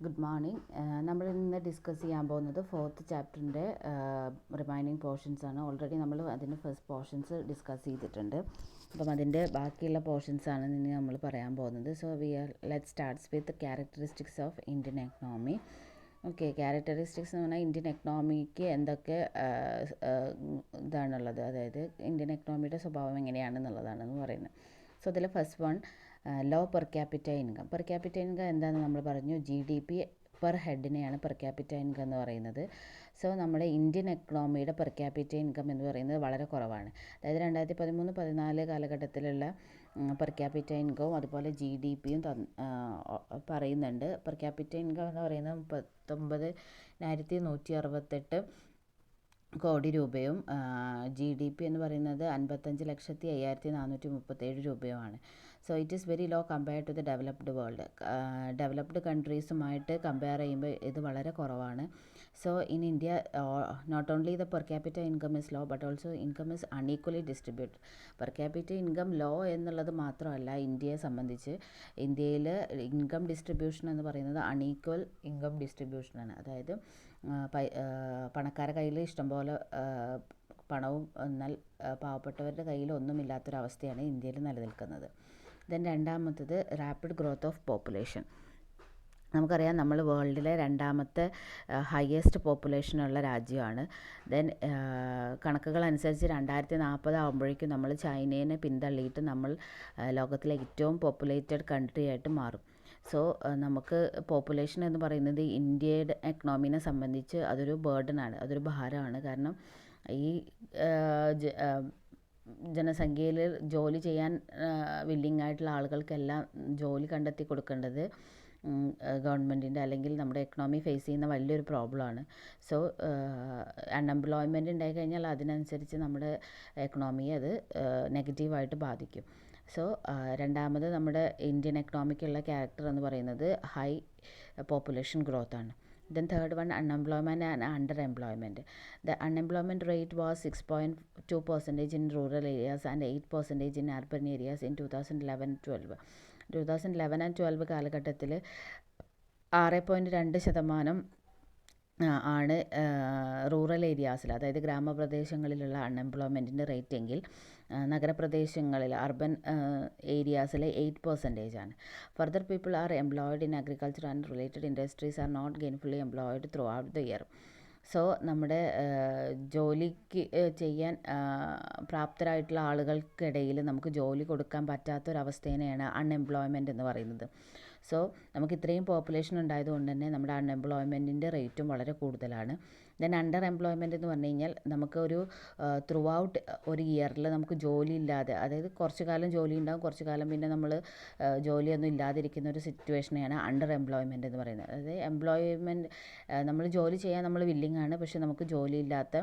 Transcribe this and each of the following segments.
Good morning. നമ്മൾ ഇന്ന് discuss ചെയ്യാൻ പോകുന്നത് ഫോർത്ത് ചാപ്റ്ററിൻ്റെ റിമൈനിങ് പോർഷൻസ് ആണ്. ഓൾറെഡി നമ്മൾ അതിൻ്റെ ഫസ്റ്റ് പോർഷൻസ് ഡിസ്കസ് ചെയ്തിട്ടുണ്ട്. അപ്പം അതിൻ്റെ ബാക്കിയുള്ള പോർഷൻസാണ് ഇനി നമ്മൾ പറയാൻ പോകുന്നത്. So let starts with characteristics of Indian economy. Okay, characteristics എന്ന് പറഞ്ഞാൽ ഇന്ത്യൻ എക്കണോമിക്ക് എന്തൊക്കെ ഇതാണുള്ളത്, അതായത് ഇന്ത്യൻ എക്കണോമിയുടെ സ്വഭാവം എങ്ങനെയാണെന്നുള്ളതാണെന്ന് പറയുന്നത്. സോ അതിൽ first one, low per capita income. Per capita income എന്താണെന്ന് നമ്മൾ പറഞ്ഞു. GDP പെർ ഹെഡിനെയാണ് പെർ ക്യാപിറ്റ ഇൻകം എന്ന് പറയുന്നത്. സോ നമ്മുടെ ഇന്ത്യൻ എക്കണോമിയുടെ പെർ ക്യാപിറ്റ ഇൻകം എന്ന് പറയുന്നത് വളരെ കുറവാണ്. അതായത് 2013-14 കാലഘട്ടത്തിലുള്ള പെർ ക്യാപിറ്റ ഇൻകവും അതുപോലെ GDPയും പറയുന്നുണ്ട്. പെർ ക്യാപിറ്റ ഇൻകം എന്ന് പറയുന്നത് 39,168 കോടി രൂപയും GDP എന്ന് പറയുന്നത് 55,05,437 രൂപയുമാണ്. So it is very low compared to the developed world. Developed കൺട്രീസുമായിട്ട് കമ്പയർ ചെയ്യുമ്പോൾ ഇത് വളരെ കുറവാണ്. So in India not only the per capita income is low but also income is unequally distributed. Per capita income low എന്നുള്ളത് മാത്രമല്ല, ഇന്ത്യയെ സംബന്ധിച്ച് ഇന്ത്യയിൽ ഇൻകം ഡിസ്ട്രിബ്യൂഷൻ എന്ന് പറയുന്നത് അൺഈക്വൽ ഇൻകം ഡിസ്ട്രിബ്യൂഷനാണ്. അതായത് പണക്കാരുടെ കയ്യിൽ ഇഷ്ടംപോലെ പണവും എന്നാൽ പാവപ്പെട്ടവരുടെ കയ്യിൽ ഒന്നുമില്ലാത്തൊരവസ്ഥയാണ് ഇന്ത്യയിൽ നിലനിൽക്കുന്നത്. ദെൻ രണ്ടാമത്തത് റാപ്പിഡ് ഗ്രോത്ത് ഓഫ് പോപ്പുലേഷൻ. നമുക്കറിയാം നമ്മൾ വേൾഡിലെ രണ്ടാമത്തെ ഹയസ്റ്റ് പോപ്പുലേഷനുള്ള രാജ്യമാണ്. ദെൻ കണക്കുകൾ അനുസരിച്ച് 2040 ആകുമ്പോഴേക്കും നമ്മൾ ചൈനയെ പിന്തള്ളിയിട്ട് നമ്മൾ ലോകത്തിലെ ഏറ്റവും പോപ്പുലേറ്റഡ് കൺട്രി ആയിട്ട് മാറും. സോ നമുക്ക് പോപ്പുലേഷൻ എന്ന് പറയുന്നത് ഇന്ത്യയുടെ എക്കണോമിനെ സംബന്ധിച്ച് അതൊരു ബേർഡനാണ്, അതൊരു ഭാരമാണ്. കാരണം ഈ ജനസംഖ്യയിൽ ജോലി ചെയ്യാൻ വില്ലിങ് ആയിട്ടുള്ള ആളുകൾക്കെല്ലാം ജോലി കണ്ടെത്തി കൊടുക്കേണ്ടത് ഗവൺമെൻറ്റിൻ്റെ അല്ലെങ്കിൽ നമ്മുടെ എക്കണോമി ഫേസ് ചെയ്യുന്ന വലിയൊരു പ്രോബ്ലമാണ്. സോ അൺഎംപ്ലോയ്മെൻറ്റ് ഉണ്ടായിക്കഴിഞ്ഞാൽ അതിനനുസരിച്ച് നമ്മുടെ എക്കണോമിയെ അത് നെഗറ്റീവായിട്ട് ബാധിക്കും. സോ രണ്ടാമത് നമ്മുടെ ഇന്ത്യൻ എക്കണോമിക്കുള്ള ക്യാരക്ടർ എന്ന് പറയുന്നത് ഹൈ പോപ്പുലേഷൻ ഗ്രോത്ത് ആണ്. Then third one, unemployment and underemployment. The unemployment rate was 6.2% in rural areas and 8% in urban areas in 2011-12. 2011 and 12 കാലഘട്ടത്തിൽ 6.2% ആണ് റൂറൽ ഏരിയാസിൽ, അതായത് ഗ്രാമപ്രദേശങ്ങളിലുള്ള അൺഎംപ്ലോയ്മെൻറ്റിൻ്റെ റേറ്റ് എങ്കിൽ നഗരപ്രദേശങ്ങളിൽ അർബൻ ഏരിയാസിൽ 8% ആണ്. Further people are employed in agriculture and related industries are not gainfully employed throughout the year. So നമ്മുടെ ജോലിക്ക് ചെയ്യാൻ പ്രാപ്തരായിട്ടുള്ള ആളുകൾക്കിടയിൽ നമുക്ക് ജോലി കൊടുക്കാൻ പറ്റാത്തൊരവസ്ഥേനെയാണ് അൺഎംപ്ലോയ്മെൻറ്റ് എന്ന് പറയുന്നത്. സോ നമുക്ക് ഇത്രയും പോപ്പുലേഷൻ ഉണ്ടായതുകൊണ്ട് തന്നെ നമ്മുടെ അൺഎംപ്ലോയ്മെൻറ്റിൻ്റെ റേറ്റും വളരെ കൂടുതലാണ്. ദെൻ അണ്ടർ എംപ്ലോയ്മെൻറ്റ് എന്ന് പറഞ്ഞു കഴിഞ്ഞാൽ നമുക്കൊരു ത്രൂ ഔട്ട് ഒരു ഇയറിൽ നമുക്ക് ജോലി ഇല്ലാതെ, അതായത് കുറച്ച് കാലം ജോലി ഉണ്ടാകും, കുറച്ച് കാലം പിന്നെ നമ്മൾ ജോലിയൊന്നും ഇല്ലാതിരിക്കുന്ന ഒരു സിറ്റുവേഷനെയാണ് അണ്ടർ എംപ്ലോയ്മെൻറ്റ് എന്ന് പറയുന്നത്. അതായത് എംപ്ലോയ്മെൻറ്റ് നമ്മൾ ജോലി ചെയ്യാൻ നമ്മൾ വില്ലിങ് ആണ്, പക്ഷെ നമുക്ക് ജോലിയില്ലാത്ത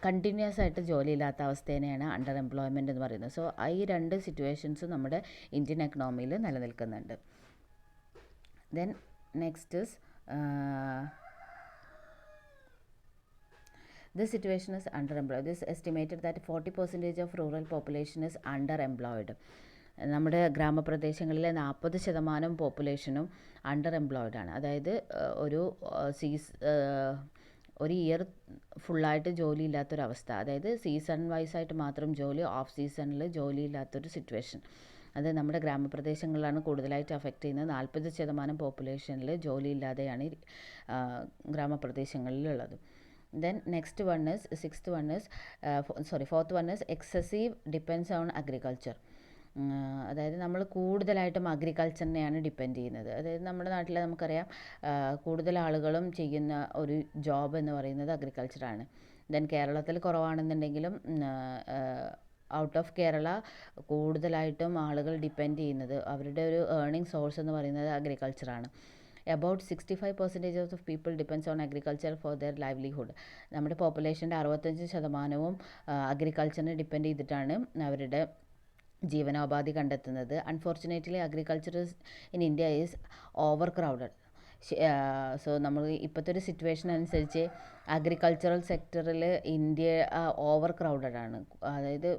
കണ്ടിന്യൂസ് ആയിട്ട് ജോലിയില്ലാത്ത അവസ്ഥേനെയാണ് അണ്ടർ എംപ്ലോയ്മെൻറ്റ് എന്ന് പറയുന്നത്. സോ ഈ രണ്ട് സിറ്റുവേഷൻസും നമ്മുടെ ഇന്ത്യൻ എക്കണോമിയിൽ നിലനിൽക്കുന്നുണ്ട്. Then next is this situation is underemployed. This estimated that 40% of rural population is underemployed. നമ്മുടെ ഗ്രാമപ്രദേശങ്ങളിലെ 40% പോപ്പുലേഷനും അണ്ടർ എംപ്ലോയിഡ് ആണ്. അതായത് ഒരു ഇയർ ഫുള്ളായിട്ട് ജോലി ഇല്ലാത്തൊരവസ്ഥ, അതായത് സീസൺ വൈസായിട്ട് മാത്രം ജോലി, ഓഫ് സീസണിൽ ജോലി ഇല്ലാത്തൊരു സിറ്റുവേഷൻ. അത് നമ്മുടെ ഗ്രാമപ്രദേശങ്ങളിലാണ് കൂടുതലായിട്ട് അഫക്റ്റ് ചെയ്യുന്നത്. 40% പോപ്പുലേഷനിൽ ജോലിയില്ലാതെയാണ് ഗ്രാമപ്രദേശങ്ങളിലുള്ളത്. Then fourth one is excessive dependence on agriculture. അതായത് നമ്മൾ കൂടുതലായിട്ടും അഗ്രികൾച്ചറിനെയാണ് ഡിപ്പെൻഡ് ചെയ്യുന്നത്. അതായത് നമ്മുടെ നാട്ടിൽ നമുക്കറിയാം കൂടുതൽ ആളുകളും ചെയ്യുന്ന ഒരു ജോബ് എന്ന് പറയുന്നത് അഗ്രികൾച്ചറാണ്. ദെൻ കേരളത്തിൽ കുറവാണെന്നുണ്ടെങ്കിലും ഔട്ട് ഓഫ് കേരള കൂടുതലായിട്ടും ആളുകൾ ഡിപ്പെൻഡ് ചെയ്യുന്നത്, അവരുടെ ഒരു ഏർണിംഗ് സോഴ്സ് എന്ന് പറയുന്നത് അഗ്രികൾച്ചറാണ്. About 65% of people depends on agriculture for their livelihood. നമ്മുടെ പോപ്പുലേഷൻ്റെ 65% അഗ്രികൾച്ചറിനെ ഡിപ്പെൻഡ് ചെയ്തിട്ടാണ് അവരുടെ ജീവനോപാധി കണ്ടെത്തുന്നത്. Unfortunately agriculture in India is over crowded. So നമ്മൾ ഇപ്പോഴത്തെ ഒരു സിറ്റുവേഷൻ അനുസരിച്ച് അഗ്രികൾച്ചറൽ സെക്ടറിൽ ഇന്ത്യ ഓവർ ക്രൗഡഡ് ആണ്. അതായത്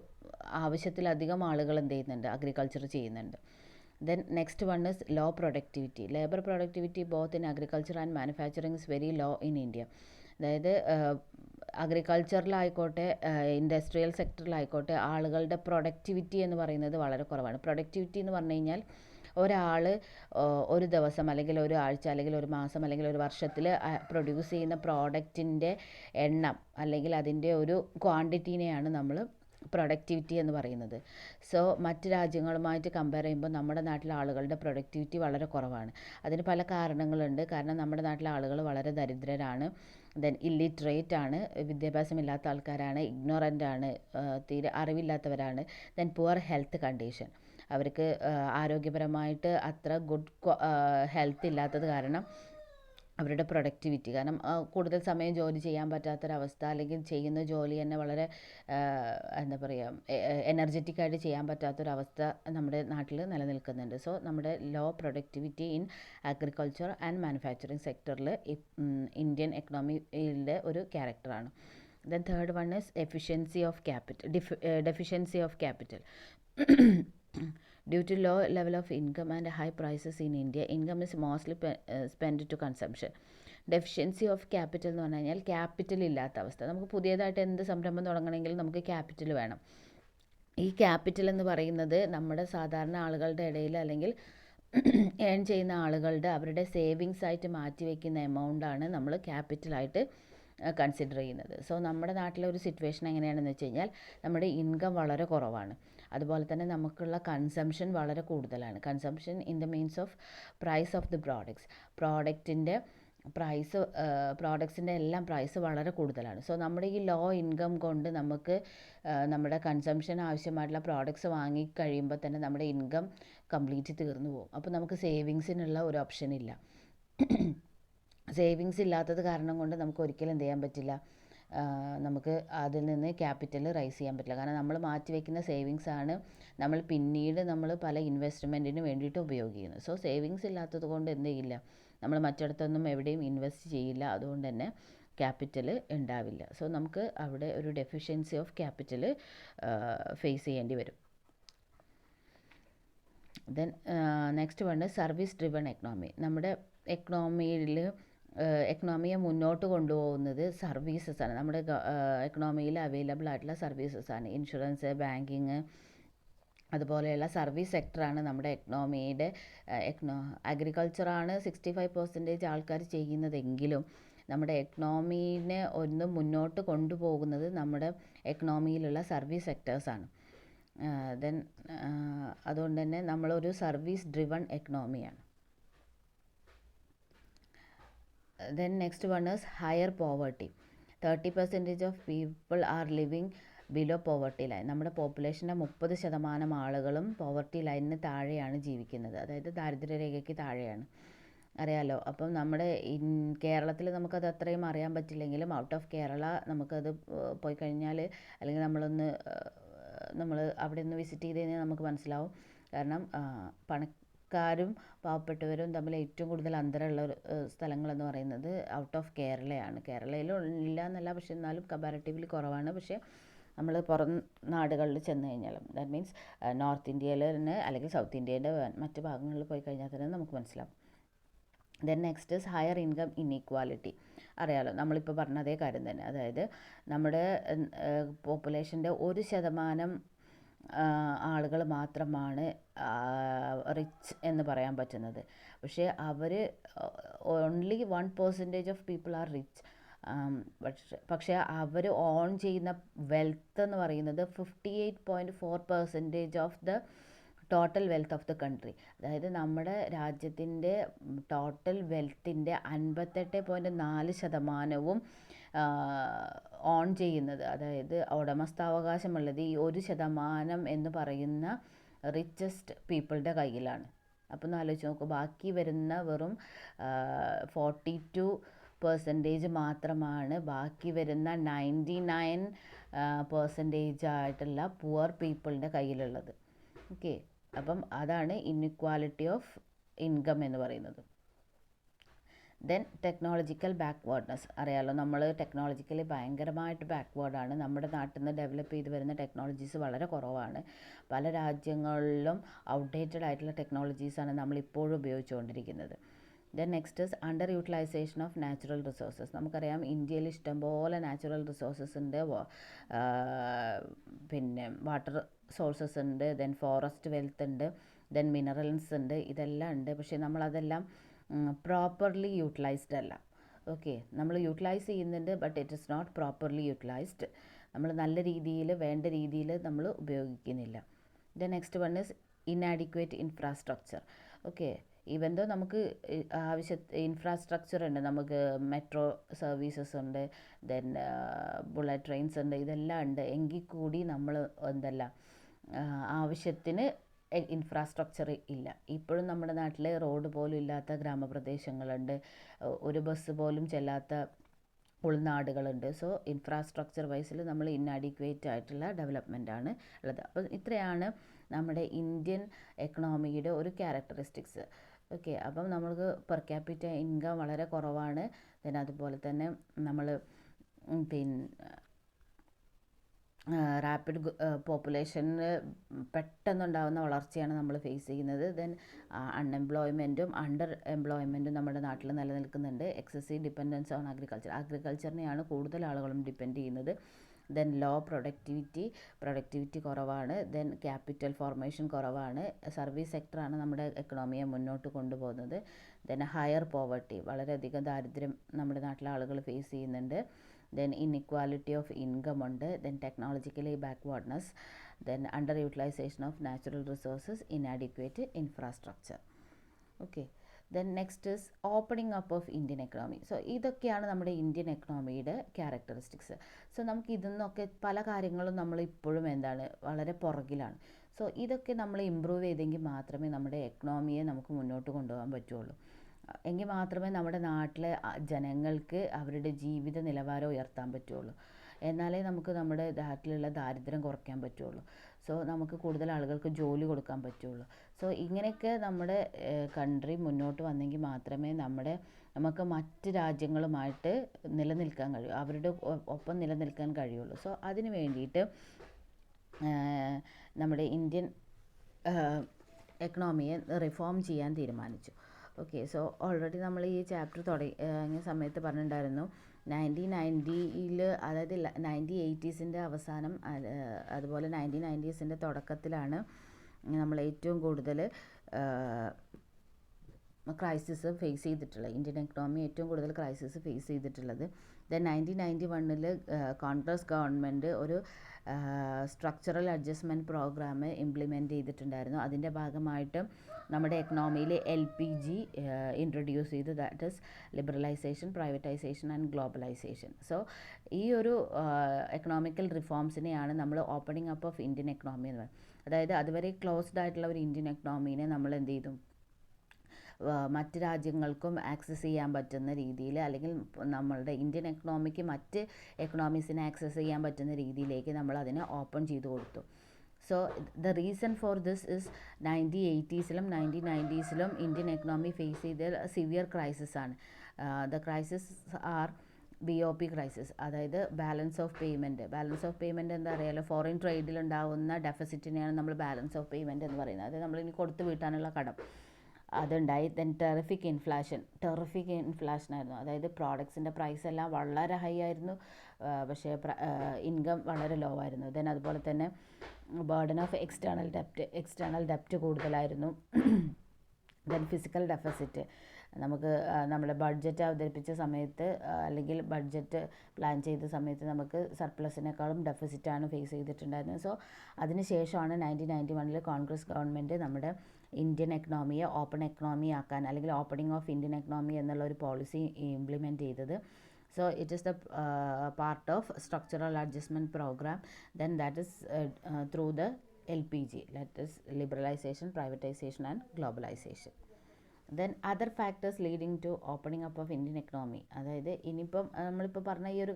ആവശ്യത്തിലധികം ആളുകൾ എന്ത് ചെയ്യുന്നുണ്ട്, അഗ്രികൾച്ചർ ചെയ്യുന്നുണ്ട്. Then next one is low productivity. Labor productivity both in agriculture and manufacturing is very low in India. അതായത് അഗ്രികൾച്ചറിലായിക്കോട്ടെ ഇൻഡസ്ട്രിയൽ സെക്ടറിലായിക്കോട്ടെ ആളുകളുടെ പ്രൊഡക്ടിവിറ്റി എന്ന് പറയുന്നത് വളരെ കുറവാണ്. പ്രൊഡക്ടിവിറ്റി എന്ന് പറഞ്ഞു കഴിഞ്ഞാൽ ഒരാൾ ഒരു ദിവസം അല്ലെങ്കിൽ ഒരു ആഴ്ച അല്ലെങ്കിൽ ഒരു മാസം അല്ലെങ്കിൽ ഒരു വർഷത്തിൽ പ്രൊഡ്യൂസ് ചെയ്യുന്ന പ്രോഡക്റ്റിൻ്റെ എണ്ണം അല്ലെങ്കിൽ അതിൻ്റെ ഒരു ക്വാണ്ടിറ്റീനെയാണ് നമ്മൾ പ്രൊഡക്ടിവിറ്റി എന്ന് പറയുന്നത്. സോ മറ്റ് രാജ്യങ്ങളുമായിട്ട് കമ്പയർ ചെയ്യുമ്പോൾ നമ്മുടെ നാട്ടിലെ ആളുകളുടെ പ്രൊഡക്ടിവിറ്റി വളരെ കുറവാണ്. അതിന് പല കാരണങ്ങളുണ്ട്. കാരണം നമ്മുടെ നാട്ടിലെ ആളുകൾ വളരെ ദരിദ്രരാണ്, ദെൻ ഇല്ലിറ്ററേറ്റ് ആണ്, വിദ്യാഭ്യാസമില്ലാത്ത ആൾക്കാരാണ്, ഇഗ്നോറൻ്റ് ആണ്, തീരെ അറിവില്ലാത്തവരാണ്, ദെൻ പുവർ ഹെൽത്ത് കണ്ടീഷൻ. അവർക്ക് ആരോഗ്യപരമായിട്ട് അത്ര ഗുഡ് ഹെൽത്ത് ഇല്ലാത്തത് കാരണം അവരുടെ പ്രൊഡക്ടിവിറ്റി, കാരണം കൂടുതൽ സമയം ജോലി ചെയ്യാൻ പറ്റാത്തൊരവസ്ഥ, അല്ലെങ്കിൽ ചെയ്യുന്ന ജോലി തന്നെ വളരെ എന്താ പറയുക എനർജറ്റിക് ആയിട്ട് ചെയ്യാൻ പറ്റാത്തൊരവസ്ഥ നമ്മുടെ നാട്ടിൽ നിലനിൽക്കുന്നുണ്ട്. സോ നമ്മുടെ low productivity in agriculture and manufacturing സെക്ടറിൽ ഇന്ത്യൻ എക്കണോമിയിലെ ഒരു ക്യാരക്ടറാണ്. Then third one is efficiency of capital, deficiency of capital. Due to low level of income and high prices in India, income is mostly spent to consumption. Deficiency of capital എന്ന് പറഞ്ഞു കഴിഞ്ഞാൽ capital ഇല്ലാത്ത അവസ്ഥ. നമുക്ക് പുതിയതായിട്ട് എന്ത് സംരംഭം തുടങ്ങണമെങ്കിലും നമുക്ക് ക്യാപിറ്റൽ വേണം. ഈ ക്യാപിറ്റൽ എന്ന് പറയുന്നത് നമ്മുടെ സാധാരണ ആളുകളുടെ ഇടയിൽ അല്ലെങ്കിൽ ഏൺ ചെയ്യുന്ന ആളുകളുടെ അവരുടെ സേവിങ്സ് ആയിട്ട് മാറ്റി വയ്ക്കുന്ന എമൗണ്ടാണ് നമ്മൾ ക്യാപിറ്റലായിട്ട് കൺസിഡർ ചെയ്യുന്നത്. സോ നമ്മുടെ നാട്ടിലെ ഒരു സിറ്റുവേഷൻ എങ്ങനെയാണെന്ന് വെച്ച് കഴിഞ്ഞാൽ നമ്മുടെ ഇൻകം വളരെ കുറവാണ്, അതുപോലെ തന്നെ നമുക്കുള്ള കൺസംഷൻ വളരെ കൂടുതലാണ്. Consumption in the means of price of the പ്രോഡക്റ്റിൻ്റെ പ്രൈസ്, പ്രോഡക്ട്സിൻ്റെ എല്ലാം പ്രൈസ് വളരെ കൂടുതലാണ്. സോ നമ്മുടെ ഈ ലോ ഇൻകം കൊണ്ട് നമുക്ക് നമ്മുടെ കൺസംഷൻ ആവശ്യമായിട്ടുള്ള പ്രോഡക്ട്സ് വാങ്ങിക്കഴിയുമ്പോൾ തന്നെ നമ്മുടെ ഇൻകം കംപ്ലീറ്റ് തീർന്നു പോകും. അപ്പോൾ നമുക്ക് സേവിങ്സിനുള്ള ഒരു ഓപ്ഷൻ ഇല്ല. സേവിങ്സ് ഇല്ലാത്തത് കാരണം കൊണ്ട് നമുക്ക് ഒരിക്കലും എന്ത് ചെയ്യാൻ പറ്റില്ല, നമുക്ക് അതിൽ നിന്ന് ക്യാപിറ്റൽ റൈസ് ചെയ്യാൻ പറ്റില്ല. കാരണം നമ്മൾ മാറ്റി വയ്ക്കുന്ന സേവിങ്സ് ആണ് നമ്മൾ പിന്നീട് നമ്മൾ പല ഇൻവെസ്റ്റ്മെൻറ്റിന് വേണ്ടിയിട്ട് ഉപയോഗിക്കുന്നത്. സോ സേവിങ്സ് ഇല്ലാത്തത് കൊണ്ട് എന്ത് ചെയ്യില്ല, നമ്മൾ മറ്റിടത്തൊന്നും എവിടെയും ഇൻവെസ്റ്റ് ചെയ്യില്ല, അതുകൊണ്ട് തന്നെ ക്യാപിറ്റൽ ഉണ്ടാവില്ല. സോ നമുക്ക് അവിടെ ഒരു ഡെഫിഷ്യൻസി ഓഫ് ക്യാപിറ്റൽ ഫേസ് ചെയ്യേണ്ടി വരും. Then next one service driven economy. നമ്മുടെ എക്കണോമിയെ മുന്നോട്ട് കൊണ്ടുപോകുന്നത് സർവീസസ് ആണ്. നമ്മുടെ എക്കണോമിയിൽ അവൈലബിൾ ആയിട്ടുള്ള സർവീസസ് ആണ്. ഇൻഷുറൻസ്, ബാങ്കിങ്, അതുപോലെയുള്ള സർവീസ് സെക്ടറാണ് നമ്മുടെ എക്കണോമിയുടെ അഗ്രികൾച്ചറാണ് 65% ആൾക്കാർ ചെയ്യുന്നതെങ്കിലും നമ്മുടെ എക്കണോമീനെ ഒന്ന് മുന്നോട്ട് കൊണ്ടുപോകുന്നത് നമ്മുടെ എക്കണോമിയിലുള്ള സർവീസ് സെക്ടേഴ്സാണ്. ദെൻ അതുകൊണ്ട് തന്നെ നമ്മളൊരു സർവീസ് ഡ്രിവൺ എക്കണോമിയാണ്. Then next one is higher poverty. 30% of people are living below poverty line. നമ്മുടെ പോപ്പുലേഷൻ്റെ 30% ആളുകളും പോവർട്ടി ലൈനിന് താഴെയാണ് ജീവിക്കുന്നത്, അതായത് ദാരിദ്ര്യരേഖയ്ക്ക് താഴെയാണ്. അറിയാലോ. അപ്പം നമ്മുടെ കേരളത്തിൽ നമുക്കത് അത്രയും അറിയാൻ പറ്റില്ലെങ്കിലും ഔട്ട് ഓഫ് കേരള നമുക്കത് പോയി കഴിഞ്ഞാൽ അല്ലെങ്കിൽ നമ്മൾ അവിടെ ഒന്ന് വിസിറ്റ് ചെയ്ത് കഴിഞ്ഞാൽ നമുക്ക് മനസ്സിലാവും. കാരണം പണക്കാരും പാവപ്പെട്ടവരും തമ്മിൽ ഏറ്റവും കൂടുതൽ അന്തരമുള്ള സ്ഥലങ്ങളെന്ന് പറയുന്നത് ഔട്ട് ഓഫ് കേരളയാണ്. കേരളയിലും ഇല്ല എന്നല്ല, പക്ഷെ എന്നാലും കമ്പാരിറ്റീവ്ലി കുറവാണ്. പക്ഷേ നമ്മൾ പുറം നാടുകളിൽ ചെന്ന് കഴിഞ്ഞാലും, ദാറ്റ് മീൻസ് നോർത്ത് ഇന്ത്യയിൽ തന്നെ അല്ലെങ്കിൽ സൗത്ത് ഇന്ത്യയുടെ മറ്റ് ഭാഗങ്ങളിൽ പോയി കഴിഞ്ഞാൽ തന്നെ നമുക്ക് മനസ്സിലാവും. Then next is higher income inequality. അറിയാലോ, നമ്മളിപ്പോൾ പറഞ്ഞ അതേ കാര്യം തന്നെ. അതായത് നമ്മുടെ പോപ്പുലേഷൻ്റെ 1% ആളുകൾ മാത്രമാണ് റിച്ച് എന്ന് പറയാൻ പറ്റുന്നത്. പക്ഷേ അവർ only 1% of people are rich. പക്ഷേ അവർ ഓൺ ചെയ്യുന്ന വെൽത്ത് എന്ന് പറയുന്നത് 58.4% of the total wealth of the country. അതായത് നമ്മുടെ രാജ്യത്തിൻ്റെ ടോട്ടൽ വെൽത്തിൻ്റെ 58.4% ഓൺ ചെയ്യുന്നത്, അതായത് ഉടമസ്ഥാവകാശമുള്ളത് ഈ 1% എന്ന് പറയുന്ന റിച്ചസ്റ്റ് പീപ്പിളുടെ കയ്യിലാണ്. അപ്പോൾ ഒന്ന് ആലോചിച്ച് നോക്കൂ, ബാക്കി വരുന്ന വെറും 42% മാത്രമാണ് ബാക്കി വരുന്ന 99% ആയിട്ടുള്ള പുവർ പീപ്പിളിൻ്റെ കയ്യിലുള്ളത്. ഓക്കെ, അപ്പം അതാണ് ഇൻഇക്വാലിറ്റി ഓഫ് ഇൻകം എന്ന് പറയുന്നത്. ദെൻ ടെക്നോളജിക്കൽ ബാക്ക്വേർഡ്നെസ് അറിയാമല്ലോ, നമ്മൾ ടെക്നോളജിക്കലി ഭയങ്കരമായിട്ട് ബാക്ക്വേർഡാണ്. നമ്മുടെ നാട്ടിൽ നിന്ന് ഡെവലപ്പ് ചെയ്ത് വരുന്ന ടെക്നോളജീസ് വളരെ കുറവാണ്. പല രാജ്യങ്ങളിലും ഔട്ട്ഡേറ്റഡ് ആയിട്ടുള്ള ടെക്നോളജീസാണ് നമ്മളിപ്പോഴും ഉപയോഗിച്ചുകൊണ്ടിരിക്കുന്നത്. Then next is under utilisation of natural resources. നമുക്കറിയാം ഇന്ത്യയിൽ ഇഷ്ടംപോലെ നാച്ചുറൽ റിസോഴ്സസ് ഉണ്ട്, പിന്നെ വാട്ടർ സോഴ്സസ് ഉണ്ട്, ദെൻ ഫോറസ്റ്റ് വെൽത്ത് ഉണ്ട്, ദെൻ മിനറൽസ് ഉണ്ട്, ഇതെല്ലാം ഉണ്ട്. പക്ഷേ നമ്മളതെല്ലാം പ്രോപ്പർലി യൂട്ടിലൈസ്ഡ് അല്ല. ഓക്കെ, നമ്മൾ യൂട്ടിലൈസ് ചെയ്യുന്നുണ്ട്, but it is not properly utilised. നമ്മൾ നല്ല രീതിയിൽ വേണ്ട രീതിയിൽ നമ്മൾ ഉപയോഗിക്കുന്നില്ല. Then next one is inadequate infrastructure. Okay, even though നമുക്ക് ഇൻഫ്രാസ്ട്രക്ചർ ഉണ്ട്, നമുക്ക് മെട്രോ സർവീസസ് ഉണ്ട്, ദെൻ ബുള്ളറ്റ് ട്രെയിൻസ് ഉണ്ട്, ഇതെല്ലാം ഉണ്ട്. എങ്കിൽ കൂടി നമ്മൾ എന്തല്ല ആവശ്യത്തിന് ഇൻഫ്രാസ്ട്രക്ചർ ഇല്ല. ഇപ്പോഴും നമ്മുടെ നാട്ടിൽ റോഡ് പോലും ഇല്ലാത്ത ഗ്രാമപ്രദേശങ്ങളുണ്ട്, ഒരു ബസ് പോലും ചെല്ലാത്ത ഉൾനാടുകളുണ്ട്. സോ ഇൻഫ്രാസ്ട്രക്ചർ വൈസിൽ നമ്മൾ ഇന്നാഡിക്വേറ്റ് ആയിട്ടുള്ള ഡെവലപ്മെൻറ്റാണ് ഉള്ളത്. അപ്പോൾ ഇത്രയാണ് നമ്മുടെ ഇന്ത്യൻ എക്കണോമിയുടെ ഒരു ക്യാരക്ടറിസ്റ്റിക്സ്. ഓക്കെ, അപ്പം നമുക്ക് പെർ ക്യാപിറ്റ ഇൻകം വളരെ കുറവാണ്. then അതുപോലെ തന്നെ നമ്മൾ പിന്നെ റാപ്പിഡ് പോപ്പുലേഷന് പെട്ടെന്നുണ്ടാകുന്ന വളർച്ചയാണ് നമ്മൾ ഫേസ് ചെയ്യുന്നത്. ദെൻ അൺഎംപ്ലോയ്മെൻറ്റും അണ്ടർ എംപ്ലോയ്മെൻറ്റും നമ്മുടെ നാട്ടിൽ നിലനിൽക്കുന്നുണ്ട്. എക്സസീവ് ഡിപ്പെൻഡൻസ് ഓൺ അഗ്രികൾച്ചറിനെയാണ് കൂടുതൽ ആളുകളും ഡിപ്പെൻഡ് ചെയ്യുന്നത്. ദെൻ ലോ പ്രൊഡക്ടിവിറ്റി കുറവാണ്. ദെൻ ക്യാപിറ്റൽ ഫോർമേഷൻ കുറവാണ്. സർവീസ് സെക്ടറാണ് നമ്മുടെ എക്കണോമിയെ മുന്നോട്ട് കൊണ്ടുപോകുന്നത്. ദെൻ ഹയർ പോവർട്ടി, വളരെയധികം ദാരിദ്ര്യം നമ്മുടെ നാട്ടിലെ ആളുകൾ ഫേസ് ചെയ്യുന്നുണ്ട്. ദെൻ ഇൻഇക്വാലിറ്റി ഓഫ് ഇൻകം ഉണ്ട്. Then technologically backwardness, then under utilisation of natural resources, inadequate infrastructure. Okay, then next is opening up of Indian economy. So ഇതൊക്കെയാണ് നമ്മുടെ ഇന്ത്യൻ എക്കണോമിയുടെ ക്യാരക്ടറിസ്റ്റിക്സ്. സോ നമുക്ക് ഇതിൽ പല കാര്യങ്ങളും നമ്മൾ ഇപ്പോഴും വളരെ പുറകിലാണ്. സോ ഇതൊക്കെ നമ്മൾ ഇമ്പ്രൂവ് ചെയ്തെങ്കിൽ മാത്രമേ നമ്മുടെ എക്കണോമിയെ നമുക്ക് മുന്നോട്ട് കൊണ്ടുപോകാൻ പറ്റുള്ളൂ. എങ്കിൽ മാത്രമേ നമ്മുടെ നാട്ടിലെ ജനങ്ങൾക്ക് അവരുടെ ജീവിത നിലവാരം ഉയർത്താൻ പറ്റുള്ളൂ. എന്നാലേ നമുക്ക് നമ്മുടെ നാട്ടിലുള്ള ദാരിദ്ര്യം കുറയ്ക്കാൻ പറ്റുള്ളൂ. സോ നമുക്ക് കൂടുതൽ ആളുകൾക്ക് ജോലി കൊടുക്കാൻ പറ്റുള്ളൂ. സോ ഇങ്ങനെയൊക്കെ നമ്മുടെ കൺട്രി മുന്നോട്ട് വന്നെങ്കിൽ മാത്രമേ നമുക്ക് മറ്റ് രാജ്യങ്ങളുമായിട്ട് നിലനിൽക്കാൻ കഴിയൂ, അവരുടെ ഒപ്പം നിലനിൽക്കാൻ കഴിയുള്ളൂ. സോ അതിന് വേണ്ടിയിട്ട് നമ്മുടെ ഇന്ത്യൻ എക്കണോമിയെ റിഫോം ചെയ്യാൻ തീരുമാനിച്ചു. ഓക്കെ, സോ ഓൾറെഡി നമ്മൾ ഈ ചാപ്റ്റർ തുടങ്ങിയ സമയത്ത് പറഞ്ഞിട്ടുണ്ടായിരുന്നു 1990-ൽ, അതായത് 1980s അവസാനം, അതുപോലെ 1990s തുടക്കത്തിലാണ് നമ്മൾ ഏറ്റവും കൂടുതൽ ക്രൈസിസ് ഫേസ് ചെയ്തിട്ടുള്ളത്. ഇന്ത്യൻ എക്കണോമി ഏറ്റവും കൂടുതൽ ക്രൈസിസ് ഫേസ് ചെയ്തിട്ടുള്ളത്. ദെൻ 1991-ൽ കോൺഗ്രസ് ഗവൺമെൻറ് ഒരു സ്ട്രക്ചറൽ അഡ്ജസ്റ്റ്മെൻറ്റ് പ്രോഗ്രാം ഇംപ്ലിമെൻറ്റ് ചെയ്തിട്ടുണ്ടായിരുന്നു. അതിൻ്റെ ഭാഗമായിട്ട് നമ്മുടെ എക്കണോമിയിൽ LPG ഇൻട്രൊഡ്യൂസ് ചെയ്തു. That is liberalisation, privatisation and globalisation. So ഈ ഒരു എക്കണോമിക്കൽ റിഫോംസിനെയാണ് നമ്മൾ opening up of Indian economy എന്ന് പറയുന്നത്. അതായത് അതുവരെ ക്ലോസ്ഡ് ആയിട്ടുള്ള ഒരു ഇന്ത്യൻ എക്കണോമീനെ നമ്മൾ എന്ത് ചെയ്തു, മറ്റ് രാജ്യങ്ങൾക്കും ആക്സസ് ചെയ്യാൻ പറ്റുന്ന രീതിയിൽ, അല്ലെങ്കിൽ നമ്മളുടെ ഇന്ത്യൻ എക്കണോമിക്ക് മറ്റ് എക്കണോമീസിനെ ആക്സസ് ചെയ്യാൻ പറ്റുന്ന രീതിയിലേക്ക് നമ്മൾ അതിനെ ഓപ്പൺ ചെയ്തു കൊടുത്തു. So the reason for this is 1980s-ലും 1990s-ലും ഇന്ത്യൻ എക്കണോമി ഫേസ് ചെയ്ത സിവിയർ ക്രൈസിസ് ആണ്. The crisis are BOP crisis, അതായത് ബാലൻസ് ഓഫ് പേയ്മെൻറ്റ് എന്താ അറിയാലോ, ഫോറിൻ ട്രേഡിലുണ്ടാവുന്ന ഡെഫിസിറ്റിനെയാണ് നമ്മൾ ബാലൻസ് ഓഫ് പേയ്മെൻറ്റ് എന്ന് പറയുന്നത്. അതായത് നമ്മളിനി കൊടുത്തു വീട്ടാനുള്ള കടം, അതുണ്ടായി. Then terrific ഇൻഫ്ലാഷനായിരുന്നു. അതായത് പ്രോഡക്ട്സിൻ്റെ പ്രൈസ് എല്ലാം വളരെ ഹൈ ആയിരുന്നു, പക്ഷേ ഇൻകം വളരെ ലോ ആയിരുന്നു. ദെൻ അതുപോലെ തന്നെ ബർഡൻ ഓഫ് എക്സ്റ്റേണൽ ഡെപ്റ്റ് കൂടുതലായിരുന്നു. ദെൻ ഫിസിക്കൽ ഡെഫിസിറ്റ്, നമുക്ക് നമ്മുടെ ബഡ്ജറ്റ് അവതരിപ്പിച്ച സമയത്ത് അല്ലെങ്കിൽ ബഡ്ജറ്റ് പ്ലാൻ ചെയ്ത സമയത്ത് നമുക്ക് സർപ്ലസിനേക്കാളും ഡെഫിസിറ്റാണ് ഫേസ് ചെയ്തിട്ടുണ്ടായിരുന്നത്. സോ അതിന് ശേഷമാണ് 1991-ൽ കോൺഗ്രസ് ഗവൺമെൻറ് നമ്മുടെ ഇന്ത്യൻ എക്കണോമിയെ ഓപ്പൺ എക്കണോമി ആക്കാൻ, അല്ലെങ്കിൽ ഓപ്പണിംഗ് ഓഫ് ഇന്ത്യൻ എക്കണോമി എന്നുള്ള ഒരു പോളിസി ഇംപ്ലിമെൻറ്റ് ചെയ്തത്. So it is the part of structural adjustment program. Then that is through the LPG, that is liberalization, privatization and globalization. Then other factors leading to opening up of Indian economy, അതായത് ഇനിയിപ്പം നമ്മളിപ്പോൾ പറഞ്ഞ ഈ ഒരു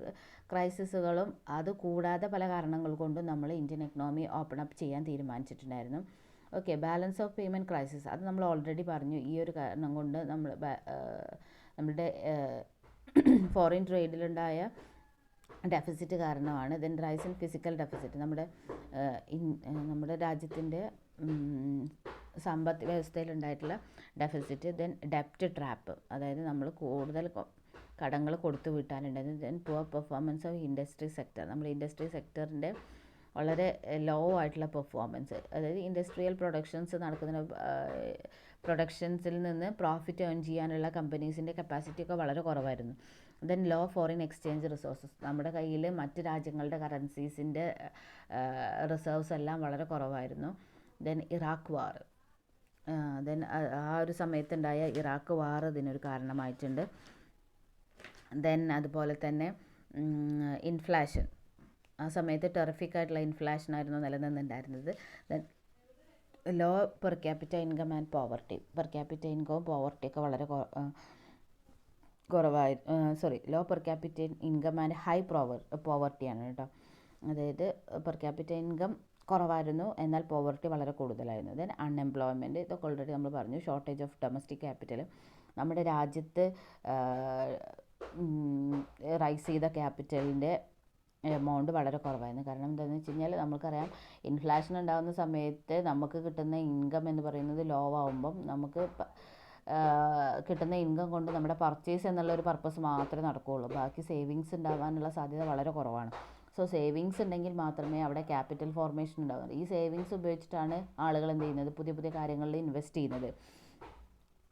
ക്രൈസിസുകളും അത് കൂടാതെ പല കാരണങ്ങൾ കൊണ്ടും നമ്മൾ ഇന്ത്യൻ എക്കണോമി ഓപ്പൺ അപ്പ് ചെയ്യാൻ തീരുമാനിച്ചിട്ടുണ്ടായിരുന്നു. Okay, balance of payment crisis, അത് നമ്മൾ ഓൾറെഡി പറഞ്ഞു. ഈ ഒരു കാരണം കൊണ്ട് നമ്മുടെ ഫോറിൻ ട്രേഡിലുണ്ടായ ഡെഫിസിറ്റ് കാരണമാണ്. Then rise in physical deficit, നമ്മുടെ രാജ്യത്തിൻ്റെ സമ്പദ് വ്യവസ്ഥയിലുണ്ടായിട്ടുള്ള ഡെഫിസിറ്റ്. ദെൻ ഡെപ്റ്റ് ട്രാപ്പ്, അതായത് നമ്മൾ കൂടുതൽ കടങ്ങൾ കൊടുത്തു വിട്ടാലുണ്ടായിരുന്നു. Then poor performance of industry sector, നമ്മൾ ഇൻഡസ്ട്രി സെക്ടറിൻ്റെ വളരെ ലോ ആയിട്ടുള്ള പെർഫോമൻസ്, അതായത് ഇൻഡസ്ട്രിയൽ പ്രൊഡക്ഷൻസിൽ നിന്ന് പ്രോഫിറ്റ് ഏൺ ചെയ്യാനുള്ള കമ്പനീസിൻ്റെ കപ്പാസിറ്റി ഒക്കെ വളരെ കുറവായിരുന്നു. Then low foreign exchange resources, നമ്മുടെ കയ്യിൽ മറ്റ് രാജ്യങ്ങളുടെ കറൻസീസിൻ്റെ റിസർവ്സ് എല്ലാം വളരെ കുറവായിരുന്നു. ദെൻ ഇറാഖ് വാർ, ദെൻ ആ ഒരു സമയത്തുണ്ടായ ഇറാഖ് വാർ ഇതിനൊരു കാരണമായിട്ടുണ്ട്. ദെൻ അതുപോലെ തന്നെ ഇൻഫ്ലേഷൻ, ആ സമയത്ത് ടെറിഫിക് ആയിട്ടുള്ള ഇൻഫ്ലേഷനായിരുന്നു നിലനിന്നുണ്ടായിരുന്നത്. Then low per capita income and poverty, per capita ഇൻകവും പോവർട്ടിയൊക്കെ വളരെ low per capita income and high പോവർട്ടിയാണ് കേട്ടോ. അതായത് പെർ ക്യാപിറ്റ ഇൻകം കുറവായിരുന്നു, എന്നാൽ പോവർട്ടി വളരെ കൂടുതലായിരുന്നു. ദെൻ അൺഎംപ്ലോയ്മെൻറ്റ്, ഇതൊക്കെ ഓൾറെഡി നമ്മൾ പറഞ്ഞു. ഷോർട്ടേജ് ഓഫ് ഡൊമസ്റ്റിക് ക്യാപിറ്റൽ, നമ്മുടെ രാജ്യത്ത് റൈസ് ചെയ്ത ക്യാപിറ്റലിൻ്റെ എമൗണ്ട് വളരെ കുറവായിരുന്നു. കാരണം എന്താണെന്ന് വെച്ച് കഴിഞ്ഞാൽ നമുക്കറിയാം, ഇൻഫ്ലേഷൻ ഉണ്ടാകുന്ന സമയത്ത് നമുക്ക് കിട്ടുന്ന ഇൻകം എന്ന് പറയുന്നത് ലോ ആവുമ്പം നമുക്ക് കിട്ടുന്ന ഇൻകം കൊണ്ട് നമ്മുടെ പർച്ചേസ് എന്നുള്ളൊരു പർപ്പസ് മാത്രമേ നടക്കുകയുള്ളൂ. ബാക്കി സേവിങ്സ് ഉണ്ടാകാനുള്ള സാധ്യത വളരെ കുറവാണ്. സോ സേവിങ്സ് ഉണ്ടെങ്കിൽ മാത്രമേ അവിടെ ക്യാപിറ്റൽ ഫോർമേഷൻ ഉണ്ടാകുള്ളൂ. ഈ സേവിങ്സ് ഉപയോഗിച്ചിട്ടാണ് ആളുകൾ എന്ത് ചെയ്യുന്നത്, പുതിയ പുതിയ കാര്യങ്ങളിൽ ഇൻവെസ്റ്റ് ചെയ്യുന്നത്.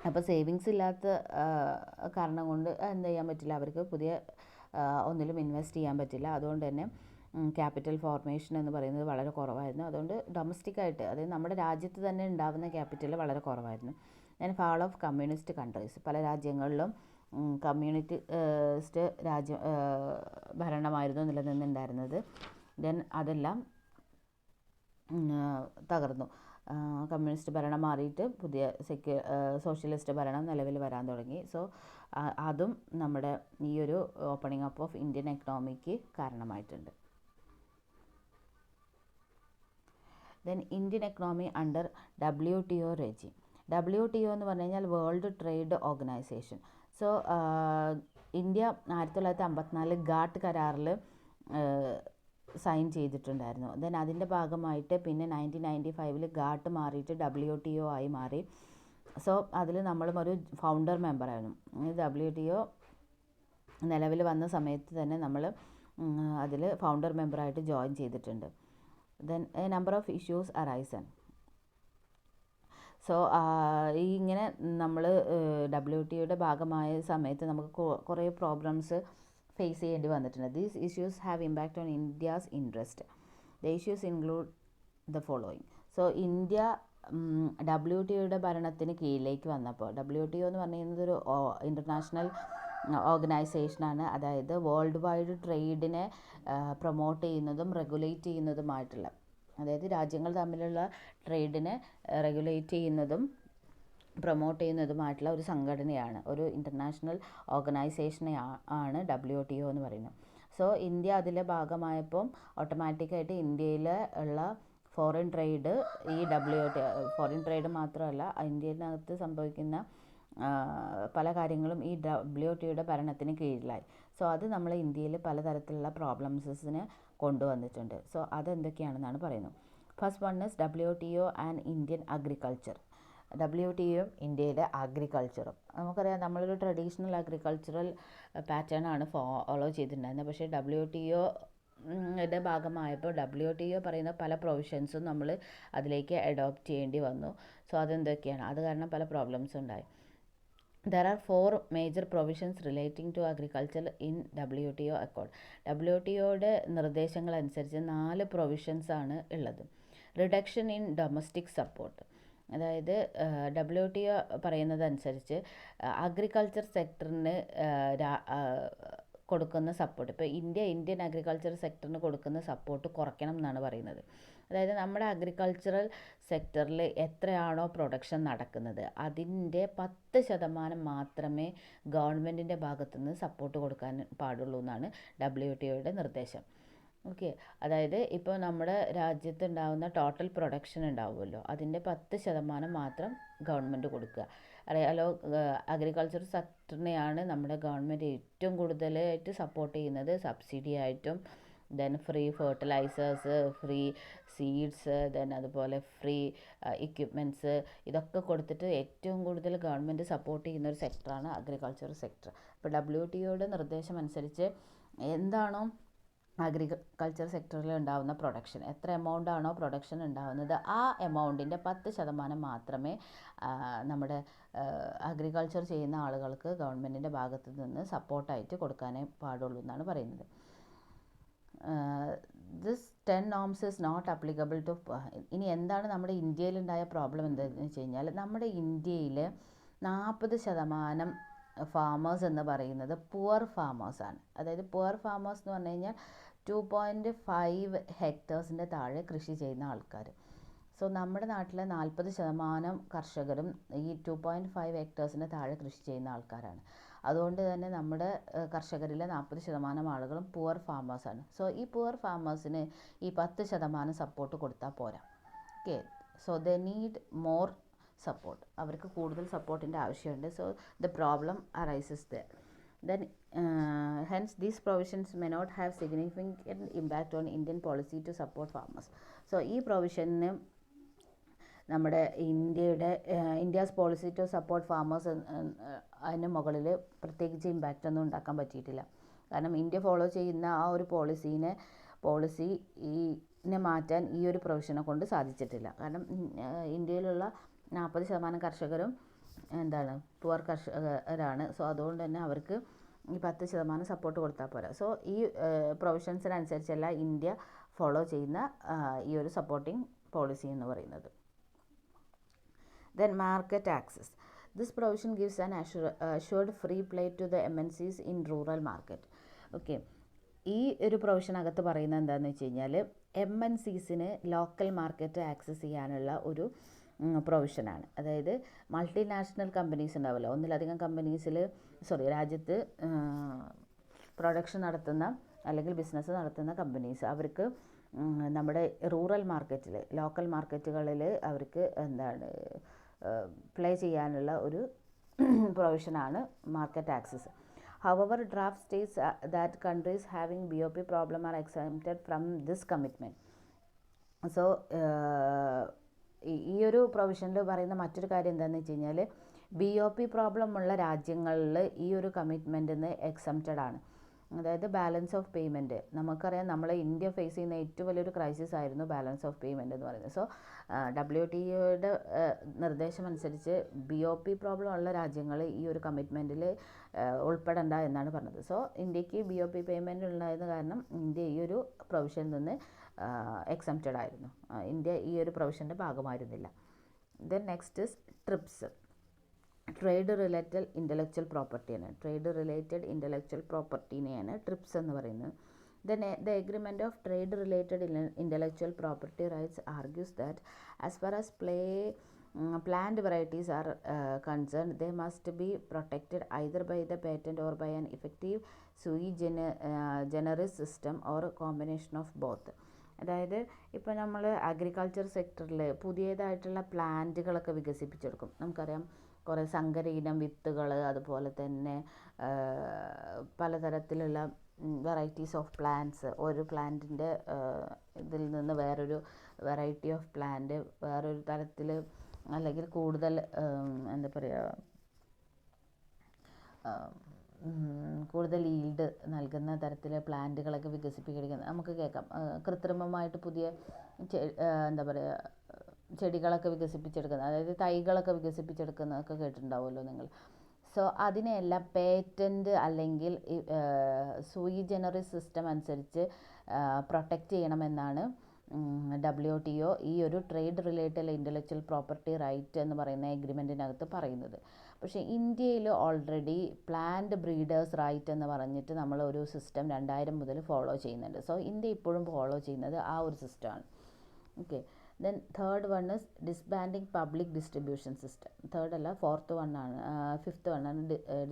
അപ്പോൾ സേവിങ്സ് ഇല്ലാത്ത കാരണം കൊണ്ട് എന്ത് ചെയ്യാൻ പറ്റില്ല, അവർക്ക് പുതിയ ഒന്നിലും ഇൻവെസ്റ്റ് ചെയ്യാൻ പറ്റില്ല. അതുകൊണ്ട് തന്നെ ക്യാപിറ്റൽ ഫോർമേഷൻ എന്ന് പറയുന്നത് വളരെ കുറവായിരുന്നു. അതുകൊണ്ട് ഡൊമസ്റ്റിക്കായിട്ട്, അതായത് നമ്മുടെ രാജ്യത്ത് തന്നെ ഉണ്ടാകുന്ന ക്യാപിറ്റൽ വളരെ കുറവായിരുന്നു. Then fall of communist countries, പല രാജ്യങ്ങളിലും കമ്മ്യൂണിസ്റ്റ് ഭരണമായിരുന്നു നിലനിന്നുണ്ടായിരുന്നത്. ദെൻ അതെല്ലാം തകർന്നു. കമ്മ്യൂണിസ്റ്റ് ഭരണം മാറിയിട്ട് പുതിയ സോഷ്യലിസ്റ്റ് ഭരണം നിലവിൽ വരാൻ തുടങ്ങി. സോ അതും നമ്മുടെ ഈ ഒരു ഓപ്പണിംഗ് അപ്പ് ഓഫ് ഇന്ത്യൻ എക്കണോമിക്ക് കാരണമായിട്ടുണ്ട്. Then Indian economy under WTO regime. WTO എന്ന് പറഞ്ഞു കഴിഞ്ഞാൽ world trade organisation. So India 1954 GATT കരാറിൽ സൈൻ ചെയ്തിട്ടുണ്ടായിരുന്നു. ദെൻ അതിൻ്റെ ഭാഗമായിട്ട് പിന്നെ 1995 ഗാട്ട് മാറിയിട്ട് WTO ആയി മാറി. സോ അതിൽ നമ്മളും ഒരു ഫൗണ്ടർ മെമ്പറായിരുന്നു. WTO നിലവിൽ വന്ന സമയത്ത് തന്നെ നമ്മൾ അതിൽ ഫൗണ്ടർ മെമ്പറായിട്ട് ജോയിൻ ചെയ്തിട്ടുണ്ട്. Then a number of issues arisen. So ഇങ്ങനെ നമ്മൾ WTOയുടെ ഭാഗമായ സമയത്ത് നമുക്ക് കുറേ പ്രോബ്ലംസ് ഫേസ് ചെയ്യേണ്ടി വന്നിട്ടുണ്ട്. These issues have impact on India's interest. The issues include the following. So India WTOയുടെ ഭരണത്തിന് കീഴിലേക്ക് വന്നപ്പോൾ, WTO എന്ന് പറയുന്നത് ഒരു ഇൻ്റർനാഷണൽ ഓർഗനൈസേഷനാണ്. അതായത് വേൾഡ് വൈഡ് ട്രേഡിനെ പ്രൊമോട്ട് ചെയ്യുന്നതും റെഗുലേറ്റ് ചെയ്യുന്നതുമായിട്ടുള്ള, അതായത് രാജ്യങ്ങൾ തമ്മിലുള്ള ട്രേഡിനെ റെഗുലേറ്റ് ചെയ്യുന്നതും പ്രൊമോട്ട് ചെയ്യുന്നതുമായിട്ടുള്ള ഒരു സംഘടനയാണ്, ഒരു ഇൻ്റർനാഷണൽ ഓർഗനൈസേഷനെ ആണ് WTO എന്ന് പറയുന്നത്. സോ ഇന്ത്യ അതിലെ ഭാഗമായപ്പം ഓട്ടോമാറ്റിക്കായിട്ട് ഇന്ത്യയിൽ ഉള്ള ഫോറിൻ ട്രേഡ് ഈ ഫോറിൻ ട്രേഡ് മാത്രമല്ല, ഇന്ത്യയിനകത്ത് സംഭവിക്കുന്ന പല കാര്യങ്ങളും ഈ WTOയുടെ ഭരണത്തിന് കീഴിലായി. സോ അത് നമ്മൾ ഇന്ത്യയിൽ പലതരത്തിലുള്ള പ്രോബ്ലംസിനെ കൊണ്ടുവന്നിട്ടുണ്ട്. സോ അതെന്തൊക്കെയാണെന്നാണ് പറയുന്നത്. First one is WTO and Indian agriculture. WTO ഇന്ത്യയിലെ അഗ്രികൾച്ചറും, നമുക്കറിയാം നമ്മളൊരു ട്രഡീഷണൽ അഗ്രികൾച്ചറൽ പാറ്റേൺ ആണ് ഫോളോ ചെയ്തിട്ടുണ്ടായിരുന്നത്. പക്ഷേ WTOയുടെ ഭാഗമായപ്പോൾ WTO പറയുന്ന പല പ്രൊവിഷൻസും നമ്മൾ അതിലേക്ക് അഡോപ്റ്റ് ചെയ്യേണ്ടി വന്നു. സോ അതെന്തൊക്കെയാണ്, അത് കാരണം പല പ്രോബ്ലംസ് ഉണ്ടായി. There are 4 major provisions relating to agriculture in WTO accord. WTOയുടെ നിർദ്ദേശങ്ങൾ അനുസരിച്ച് 4 പ്രൊവിഷൻസ് ആണ് ഉള്ളത്. റിഡക്ഷൻ ഇൻ ഡൊമസ്റ്റിക് സപ്പോർട്ട്, അതായത് WTO പറയുന്നതനുസരിച്ച് അഗ്രികൾച്ചർ സെക്ടറിന് കൊടുക്കുന്ന സപ്പോർട്ട്, ഇപ്പോൾ ഇന്ത്യൻ അഗ്രികൾച്ചർ സെക്ടറിന് കൊടുക്കുന്ന സപ്പോർട്ട് കുറയ്ക്കണം എന്നാണ് പറയുന്നത്. അതായത് നമ്മുടെ അഗ്രികൾച്ചറൽ സെക്ടറിൽ എത്രയാണോ പ്രൊഡക്ഷൻ നടക്കുന്നത് അതിൻ്റെ 10% മാത്രമേ ഗവൺമെൻറ്റിൻ്റെ ഭാഗത്തുനിന്ന് സപ്പോർട്ട് കൊടുക്കാൻ പാടുള്ളൂ എന്നാണ് WTOയുടെ നിർദ്ദേശം. ഓക്കെ, അതായത് ഇപ്പോൾ നമ്മുടെ രാജ്യത്ത് ഉണ്ടാകുന്ന ടോട്ടൽ പ്രൊഡക്ഷൻ ഉണ്ടാവുമല്ലോ, അതിൻ്റെ 10% മാത്രം ഗവൺമെൻറ് കൊടുക്കുക. അറിയാലോ, അഗ്രികൾച്ചർ സെക്ടറിനെയാണ് നമ്മുടെ ഗവൺമെൻറ് ഏറ്റവും കൂടുതലായിട്ട് സപ്പോർട്ട് ചെയ്യുന്നത്, സബ്സിഡി ആയിട്ടും, then free fertilisers, free seeds, then അതുപോലെ ഫ്രീ എക്യുപ്മെൻറ്റ്സ്, ഇതൊക്കെ കൊടുത്തിട്ട് ഏറ്റവും കൂടുതൽ ഗവൺമെൻറ് സപ്പോർട്ട് ചെയ്യുന്ന ഒരു സെക്ടറാണ് അഗ്രികൾച്ചർ സെക്ടർ. ഇപ്പോൾ WTOയുടെ നിർദ്ദേശം അനുസരിച്ച് എന്താണോ അഗ്രികൾച്ചർ സെക്ടറിൽ ഉണ്ടാകുന്ന പ്രൊഡക്ഷൻ, എത്ര എമൗണ്ട് ആണോ പ്രൊഡക്ഷൻ ഉണ്ടാകുന്നത്, ആ എമൗണ്ടിൻ്റെ 10% മാത്രമേ നമ്മുടെ അഗ്രികൾച്ചർ ചെയ്യുന്ന ആളുകൾക്ക് ഗവൺമെൻറ്റിൻ്റെ ഭാഗത്തു നിന്ന് സപ്പോർട്ടായിട്ട് കൊടുക്കാനേ പാടുള്ളൂ എന്നാണ് പറയുന്നത്. This 10 norms is not applicable to. ഇനി എന്താണ് നമ്മുടെ ഇന്ത്യയിലുണ്ടായ പ്രോബ്ലം എന്താണെന്ന് വെച്ച് കഴിഞ്ഞാൽ, നമ്മുടെ ഇന്ത്യയിൽ 40% ഫാമേഴ്സ് എന്ന് പറയുന്നത് പുവർ ഫാമേഴ്സാണ്. അതായത് പുവർ ഫാമേഴ്സ് എന്ന് പറഞ്ഞു കഴിഞ്ഞാൽ 2.5 ഹെക്ടേഴ്സിൻ്റെ താഴെ കൃഷി ചെയ്യുന്ന ആൾക്കാർ. സോ നമ്മുടെ നാട്ടിലെ 40% കർഷകരും ഈ 2.5 ഹെക്ടേഴ്സിൻ്റെ താഴെ കൃഷി ചെയ്യുന്ന ആൾക്കാരാണ്. അതുകൊണ്ട് തന്നെ നമ്മുടെ കർഷകരിലെ 40% ആളുകളും പുവർ ഫാമേഴ്സാണ്. സോ ഈ പുവർ ഫാമേഴ്സിന് ഈ 10% സപ്പോർട്ട് കൊടുത്താൽ പോരാ. Okay, so they need more support. അവർക്ക് കൂടുതൽ സപ്പോർട്ടിൻ്റെ ആവശ്യമുണ്ട്. So the problem arises there. Then hence these provisions may not have significant impact on Indian policy to support farmers. So ഈ പ്രൊവിഷന് നമ്മുടെ India's policy to support farmers അതിന് മുകളിൽ പ്രത്യേകിച്ച് impact ഒന്നും ഉണ്ടാക്കാൻ പറ്റിയിട്ടില്ല. കാരണം ഇന്ത്യ ഫോളോ ചെയ്യുന്ന ആ ഒരു പോളിസിനെ മാറ്റാൻ ഈ ഒരു പ്രൊവിഷനെ കൊണ്ട് സാധിച്ചിട്ടില്ല. കാരണം ഇന്ത്യയിലുള്ള 40% കർഷകരും പുവർ കർഷകരാണ്. സോ അതുകൊണ്ട് തന്നെ അവർക്ക് ഈ 10% സപ്പോർട്ട് കൊടുത്താൽ പോരാ. സോ ഈ പ്രൊവിഷൻസിനനുസരിച്ചല്ല ഇന്ത്യ ഫോളോ ചെയ്യുന്ന ഈ ഒരു സപ്പോർട്ടിംഗ് പോളിസി എന്ന് പറയുന്നത്. Then market access. This provision gives an assured free play to the MNCs in rural market. Okay, ഈ ഒരു പ്രൊവിഷനകത്ത് പറയുന്നത് എന്താണെന്ന് വെച്ച് കഴിഞ്ഞാൽ, MNCസിന് ലോക്കൽ മാർക്കറ്റ് ആക്സസ് ചെയ്യാനുള്ള ഒരു പ്രൊവിഷനാണ്. അതായത് മൾട്ടിനാഷണൽ കമ്പനീസ് ഉണ്ടാവുമല്ലോ, ഒന്നിലധികം രാജ്യത്ത് പ്രൊഡക്ഷൻ നടത്തുന്ന അല്ലെങ്കിൽ ബിസിനസ് നടത്തുന്ന കമ്പനീസ്, അവർക്ക് നമ്മുടെ റൂറൽ മാർക്കറ്റിൽ, ലോക്കൽ മാർക്കറ്റുകളിൽ അവർക്ക് പ്ലേ ചെയ്യാനുള്ള ഒരു പ്രൊവിഷനാണ് market access. However, draft states that countries having BOP problem are exempted from this commitment. So ഈ ഒരു പ്രൊവിഷനിൽ പറയുന്ന മറ്റൊരു കാര്യം എന്താണെന്ന് വെച്ച് കഴിഞ്ഞാൽ, BOP പ്രോബ്ലം ഉള്ള രാജ്യങ്ങളിൽ ഈ ഒരു കമ്മിറ്റ്മെൻറ്റിൽ നിന്ന് എക്സംപ്റ്റഡ് ആണ്. അതായത് ബാലൻസ് ഓഫ് പേയ്മെൻറ്റ്, നമുക്കറിയാം നമ്മൾ ഇന്ത്യ ഫേസ് ചെയ്യുന്ന ഏറ്റവും വലിയൊരു ക്രൈസിസ് ആയിരുന്നു ബാലൻസ് ഓഫ് പേയ്മെൻറ്റ് എന്ന് പറയുന്നത്. സോ WTOയുടെ നിർദ്ദേശം അനുസരിച്ച് BOP പ്രോബ്ലം ഉള്ള രാജ്യങ്ങൾ ഈ ഒരു കമ്മിറ്റ്മെൻറ്റിൽ ഉൾപ്പെടേണ്ട എന്നാണ് പറഞ്ഞത്. സോ ഇന്ത്യക്ക് BOP പേയ്മെൻറ്റ് ഉണ്ടായത് കാരണം ഇന്ത്യ ഈ ഒരു പ്രൊവിഷനിൽ നിന്ന് എക്സംപ്റ്റഡ് ആയിരുന്നു. ഇന്ത്യ ഈ ഒരു പ്രൊവിഷൻ്റെ ഭാഗമായിരുന്നില്ല. Then next is TRIPS. Trade related intellectual പ്രോപ്പർട്ടിനെയാണ് ട്രിപ്സ് എന്ന് പറയുന്നത്. The agreement of trade related intellectual property rights argues that as far as plant varieties are concerned, they must be protected either by the patent or by an effective sui generis system or a combination of both. അതായത് ഇപ്പോൾ നമ്മൾ agriculture സെക്ടറിൽ പുതിയതായിട്ടുള്ള പ്ലാന്റുകളൊക്കെ വികസിപ്പിച്ചെടുക്കും. നമുക്കറിയാം കുറേ സങ്കര ഇനം വിത്തുകൾ, അതുപോലെ തന്നെ പലതരത്തിലുള്ള വെറൈറ്റീസ് ഓഫ് പ്ലാന്റ്സ്, ഒരു പ്ലാന്റിൻ്റെ ഇതിൽ നിന്ന് വേറൊരു വെറൈറ്റി ഓഫ് പ്ലാന്റ് വേറൊരു തരത്തിൽ അല്ലെങ്കിൽ കൂടുതൽ കൂടുതൽ ഈൽഡ് നൽകുന്ന തരത്തിൽ പ്ലാന്റുകളൊക്കെ വികസിപ്പിക്കുന്നത് നമുക്ക് കേൾക്കാം. കൃത്രിമമായിട്ട് പുതിയ ചെടികളൊക്കെ വികസിപ്പിച്ചെടുക്കുന്നത്, അതായത് തൈകളൊക്കെ വികസിപ്പിച്ചെടുക്കുന്നതൊക്കെ കേട്ടിട്ടുണ്ടാവുമല്ലോ നിങ്ങൾ. സോ അതിനെയെല്ലാം പേറ്റൻറ്റ് അല്ലെങ്കിൽ സൂയി ജനറിസ് സിസ്റ്റം അനുസരിച്ച് പ്രൊട്ടക്റ്റ് ചെയ്യണമെന്നാണ് WTO ഈ ഒരു trade related intellectual property right എന്ന് പറയുന്ന എഗ്രിമെൻറ്റിനകത്ത് പറയുന്നത്. പക്ഷേ ഇന്ത്യയിൽ ഓൾറെഡി പ്ലാന്റ് ബ്രീഡേഴ്സ് റൈറ്റ് എന്ന് പറഞ്ഞിട്ട് നമ്മൾ ഒരു സിസ്റ്റം 2000 മുതൽ ഫോളോ ചെയ്യുന്നുണ്ട്. സോ ഇന്ത്യ ഇപ്പോഴും ഫോളോ ചെയ്യുന്നത് ആ ഒരു സിസ്റ്റമാണ്. Okay, then third one is disbanding public distribution system. Fifth one ആണ്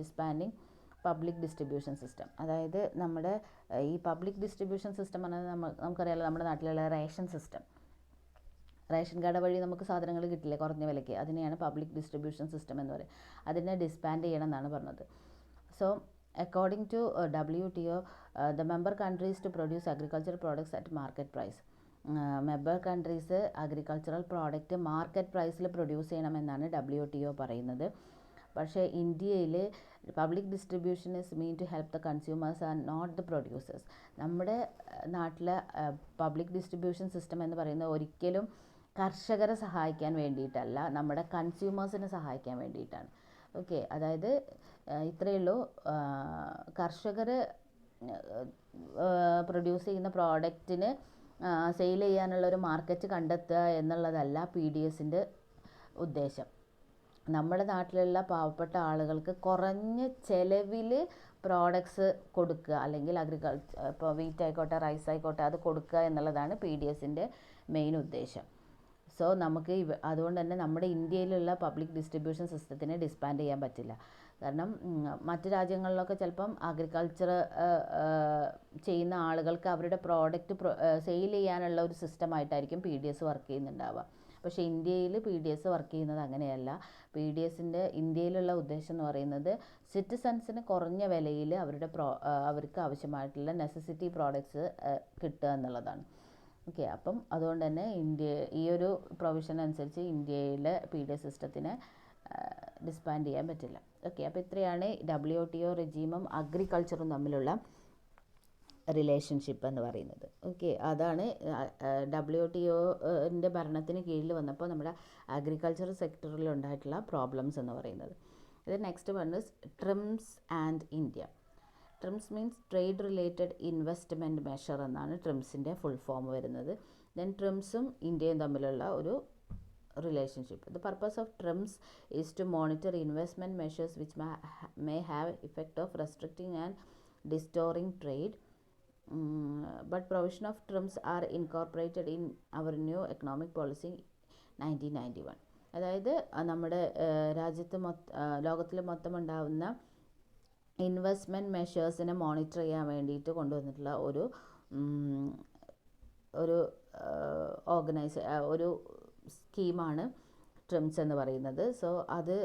ഡിസ്ബാൻഡിങ് പബ്ലിക് ഡിസ്ട്രിബ്യൂഷൻ സിസ്റ്റം. അതായത് നമ്മുടെ ഈ പബ്ലിക് ഡിസ്ട്രിബ്യൂഷൻ സിസ്റ്റം പറഞ്ഞാൽ നമുക്കറിയാമല്ലോ, നമ്മുടെ നാട്ടിലുള്ള റേഷൻ സിസ്റ്റം. റേഷൻ കട വഴി നമുക്ക് സാധനങ്ങൾ കിട്ടില്ലേ കുറഞ്ഞ വിലയ്ക്ക്, അതിനെയാണ് പബ്ലിക് ഡിസ്ട്രിബ്യൂഷൻ സിസ്റ്റം എന്ന് പറയുന്നത്. അതിനെ ഡിസ്ബാൻഡ് ചെയ്യണം എന്നാണ് പറഞ്ഞത്. So according to WTO, the member countries to produce agriculture products at market price. Member countries agricultural product market പ്രൈസിൽ പ്രൊഡ്യൂസ് ചെയ്യണമെന്നാണ് WTO പറയുന്നത്. പക്ഷേ ഇന്ത്യയിൽ public distribution is mean to help the consumers and not the producers. നമ്മുടെ നാട്ടിലെ public distribution system എന്ന് പറയുന്നത് ഒരിക്കലും കർഷകരെ സഹായിക്കാൻ വേണ്ടിയിട്ടല്ല, നമ്മുടെ കൺസ്യൂമേഴ്സിനെ സഹായിക്കാൻ വേണ്ടിയിട്ടാണ്. ഓക്കെ, അതായത് ഇത്രയേ ഉള്ളൂ. കർഷകർ പ്രൊഡ്യൂസ് ചെയ്യുന്ന പ്രോഡക്റ്റിന് സെയിൽ ചെയ്യാനുള്ളൊരു മാർക്കറ്റ് കണ്ടെത്തുക എന്നുള്ളതല്ല PDSൻ്റെ ഉദ്ദേശം. നമ്മുടെ നാട്ടിലുള്ള പാവപ്പെട്ട ആളുകൾക്ക് കുറഞ്ഞ ചിലവിൽ പ്രോഡക്ട്സ് കൊടുക്കുക, അല്ലെങ്കിൽ ഇപ്പോൾ വീറ്റ് ആയിക്കോട്ടെ റൈസ് ആയിക്കോട്ടെ അത് കൊടുക്കുക എന്നുള്ളതാണ് PDSൻ്റെ മെയിൻ ഉദ്ദേശം. സോ നമുക്ക് അതുകൊണ്ട് തന്നെ നമ്മുടെ ഇന്ത്യയിലുള്ള പബ്ലിക് ഡിസ്ട്രിബ്യൂഷൻ സിസ്റ്റത്തിനെ ഡിസ്ബാൻഡ് ചെയ്യാൻ പറ്റില്ല. കാരണം മറ്റ് രാജ്യങ്ങളിലൊക്കെ ചിലപ്പം അഗ്രികൾച്ചർ ചെയ്യുന്ന ആളുകൾക്ക് അവരുടെ പ്രോഡക്റ്റ് സെയിൽ ചെയ്യാനുള്ള ഒരു സിസ്റ്റമായിട്ടായിരിക്കും PDS വർക്ക് ചെയ്യുന്നുണ്ടാവുക. പക്ഷേ ഇന്ത്യയിൽ PDS വർക്ക് ചെയ്യുന്നത് അങ്ങനെയല്ല. PDSൻ്റെ ഇന്ത്യയിലുള്ള ഉദ്ദേശം എന്ന് പറയുന്നത് സിറ്റിസൺസിന് കുറഞ്ഞ വിലയിൽ അവർക്ക് ആവശ്യമായിട്ടുള്ള നെസസിറ്റി പ്രോഡക്ട്സ് കിട്ടുക എന്നുള്ളതാണ്. ഓക്കെ, അപ്പം അതുകൊണ്ട് തന്നെ ഈ ഒരു പ്രൊവിഷൻ അനുസരിച്ച് ഇന്ത്യയിലെ PDS സിസ്റ്റത്തിനെ ഡിസ്ബാൻഡ് ചെയ്യാൻ പറ്റില്ല. ഓക്കെ, അപ്പോൾ ഇത്രയാണ് WTO റെജീമും അഗ്രികൾച്ചറും തമ്മിലുള്ള റിലേഷൻഷിപ്പ് എന്ന് പറയുന്നത്. ഓക്കെ, അതാണ് WTOൻ്റെ ഭരണത്തിന് കീഴിൽ വന്നപ്പോൾ നമ്മുടെ അഗ്രികൾച്ചർ സെക്ടറിൽ ഉണ്ടായിട്ടുള്ള പ്രോബ്ലംസ് എന്ന് പറയുന്നത്. ഇത് next one is TRIMs and India. TRIMs means trade related investment measure എന്നാണ് ട്രിംസിൻ്റെ ഫുൾ ഫോം വരുന്നത്. ദെൻ ട്രിംസും ഇന്ത്യയും തമ്മിലുള്ള ഒരു relationship. The purpose of TRIMS is to monitor investment measures which may have effect of restricting and distorting trade. But provision of TRIMS are incorporated in our new economic policy 1991. അതായത് നമ്മുടെ രാജ്യത്ത് ലോകത്തിൽ മൊത്തം ഉണ്ടാകുന്ന ഇൻവെസ്റ്റ്മെൻറ്റ് മെഷേഴ്സിനെ മോണിറ്റർ ചെയ്യാൻ വേണ്ടിയിട്ട് കൊണ്ടുവന്നിട്ടുള്ള ഒരു സ്കീമാണ് ട്രിംസ് എന്ന് പറയുന്നത്. സോ അത്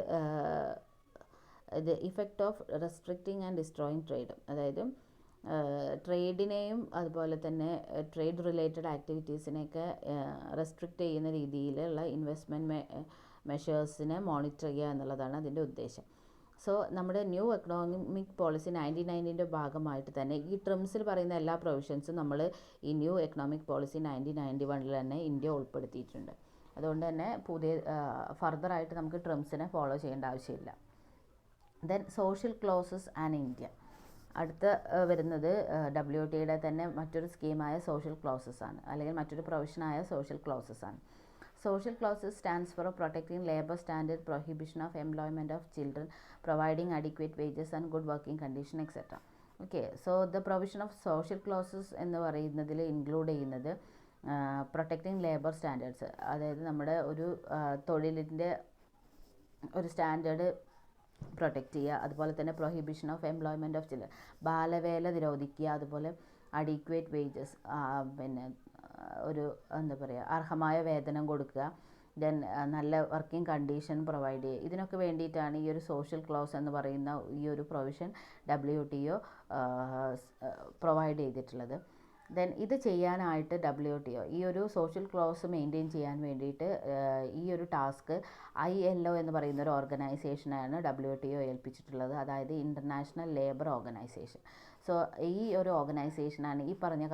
effect of restricting and destroying trade, അതായത് ട്രേഡിനെയും അതുപോലെ തന്നെ ട്രേഡ് റിലേറ്റഡ് ആക്ടിവിറ്റീസിനെയൊക്കെ റെസ്ട്രിക്റ്റ് ചെയ്യുന്ന രീതിയിലുള്ള ഇൻവെസ്റ്റ്മെൻറ്റ് മെഷേഴ്സിനെ മോണിറ്റർ ചെയ്യുക എന്നുള്ളതാണ് അതിൻ്റെ ഉദ്ദേശം. സോ നമ്മുടെ ന്യൂ എക്കണോമിക് പോളിസി 1990ൻ്റെ ഭാഗമായിട്ട് തന്നെ ഈ ട്രിംസിൽ പറയുന്ന എല്ലാ പ്രൊവിഷൻസും നമ്മൾ ഈ ന്യൂ എക്കണോമിക് പോളിസി 1991 തന്നെ ഇന്ത്യ ഉൾപ്പെടുത്തിയിട്ടുണ്ട്. അതുകൊണ്ട് തന്നെ ഫർദറായിട്ട് നമുക്ക് ട്രിംസിനെ ഫോളോ ചെയ്യേണ്ട ആവശ്യമില്ല. Then social clauses and India. അടുത്ത വരുന്നത് WTOയുടെ തന്നെ മറ്റൊരു സ്കീമായ സോഷ്യൽ ക്ലോസസ് ആണ്, അല്ലെങ്കിൽ മറ്റൊരു പ്രൊവിഷനായ സോഷ്യൽ ക്ലോസസ് ആണ്. Social clauses stands for protecting labor standard, prohibition of employment of children, providing adequate wages and good working condition, etc. Okay, so the provision of social clauses എന്ന് പറയുന്നതിൽ include ചെയ്യുന്നത് protecting labour standards, അതായത് നമ്മുടെ ഒരു തൊഴിലിൻ്റെ ഒരു standard protect ചെയ്യുക. അതുപോലെ തന്നെ prohibition of employment of children, ബാലവേല നിരോധിക്കുക. അതുപോലെ അഡീക്വേറ്റ് വേജസ്, പിന്നെ ഒരു എന്താ പറയുക, അർഹമായ വേതനം കൊടുക്കുക. ദെൻ നല്ല വർക്കിംഗ് കണ്ടീഷൻ പ്രൊവൈഡ് ചെയ്യുക. ഇതിനൊക്കെ വേണ്ടിയിട്ടാണ് ഈ ഒരു സോഷ്യൽ ക്ലോസ് എന്ന് പറയുന്ന ഈ ഒരു പ്രൊവിഷൻ WTO പ്രൊവൈഡ് ചെയ്തിട്ടുള്ളത്. ദെൻ ഇത് ചെയ്യാനായിട്ട് WTO ഈ ഒരു സോഷ്യൽ ക്ലോസ് മെയിൻറ്റെയിൻ ചെയ്യാൻ വേണ്ടിയിട്ട് ഈ ഒരു ടാസ്ക് ILO എന്ന് പറയുന്ന ഒരു ഓർഗനൈസേഷനാണ് WTO ഏൽപ്പിച്ചിട്ടുള്ളത്, അതായത് ഇൻ്റർനാഷണൽ ലേബർ ഓർഗനൈസേഷൻ. സോ ഈ ഒരു ഓർഗനൈസേഷനാണ് ഈ പറഞ്ഞ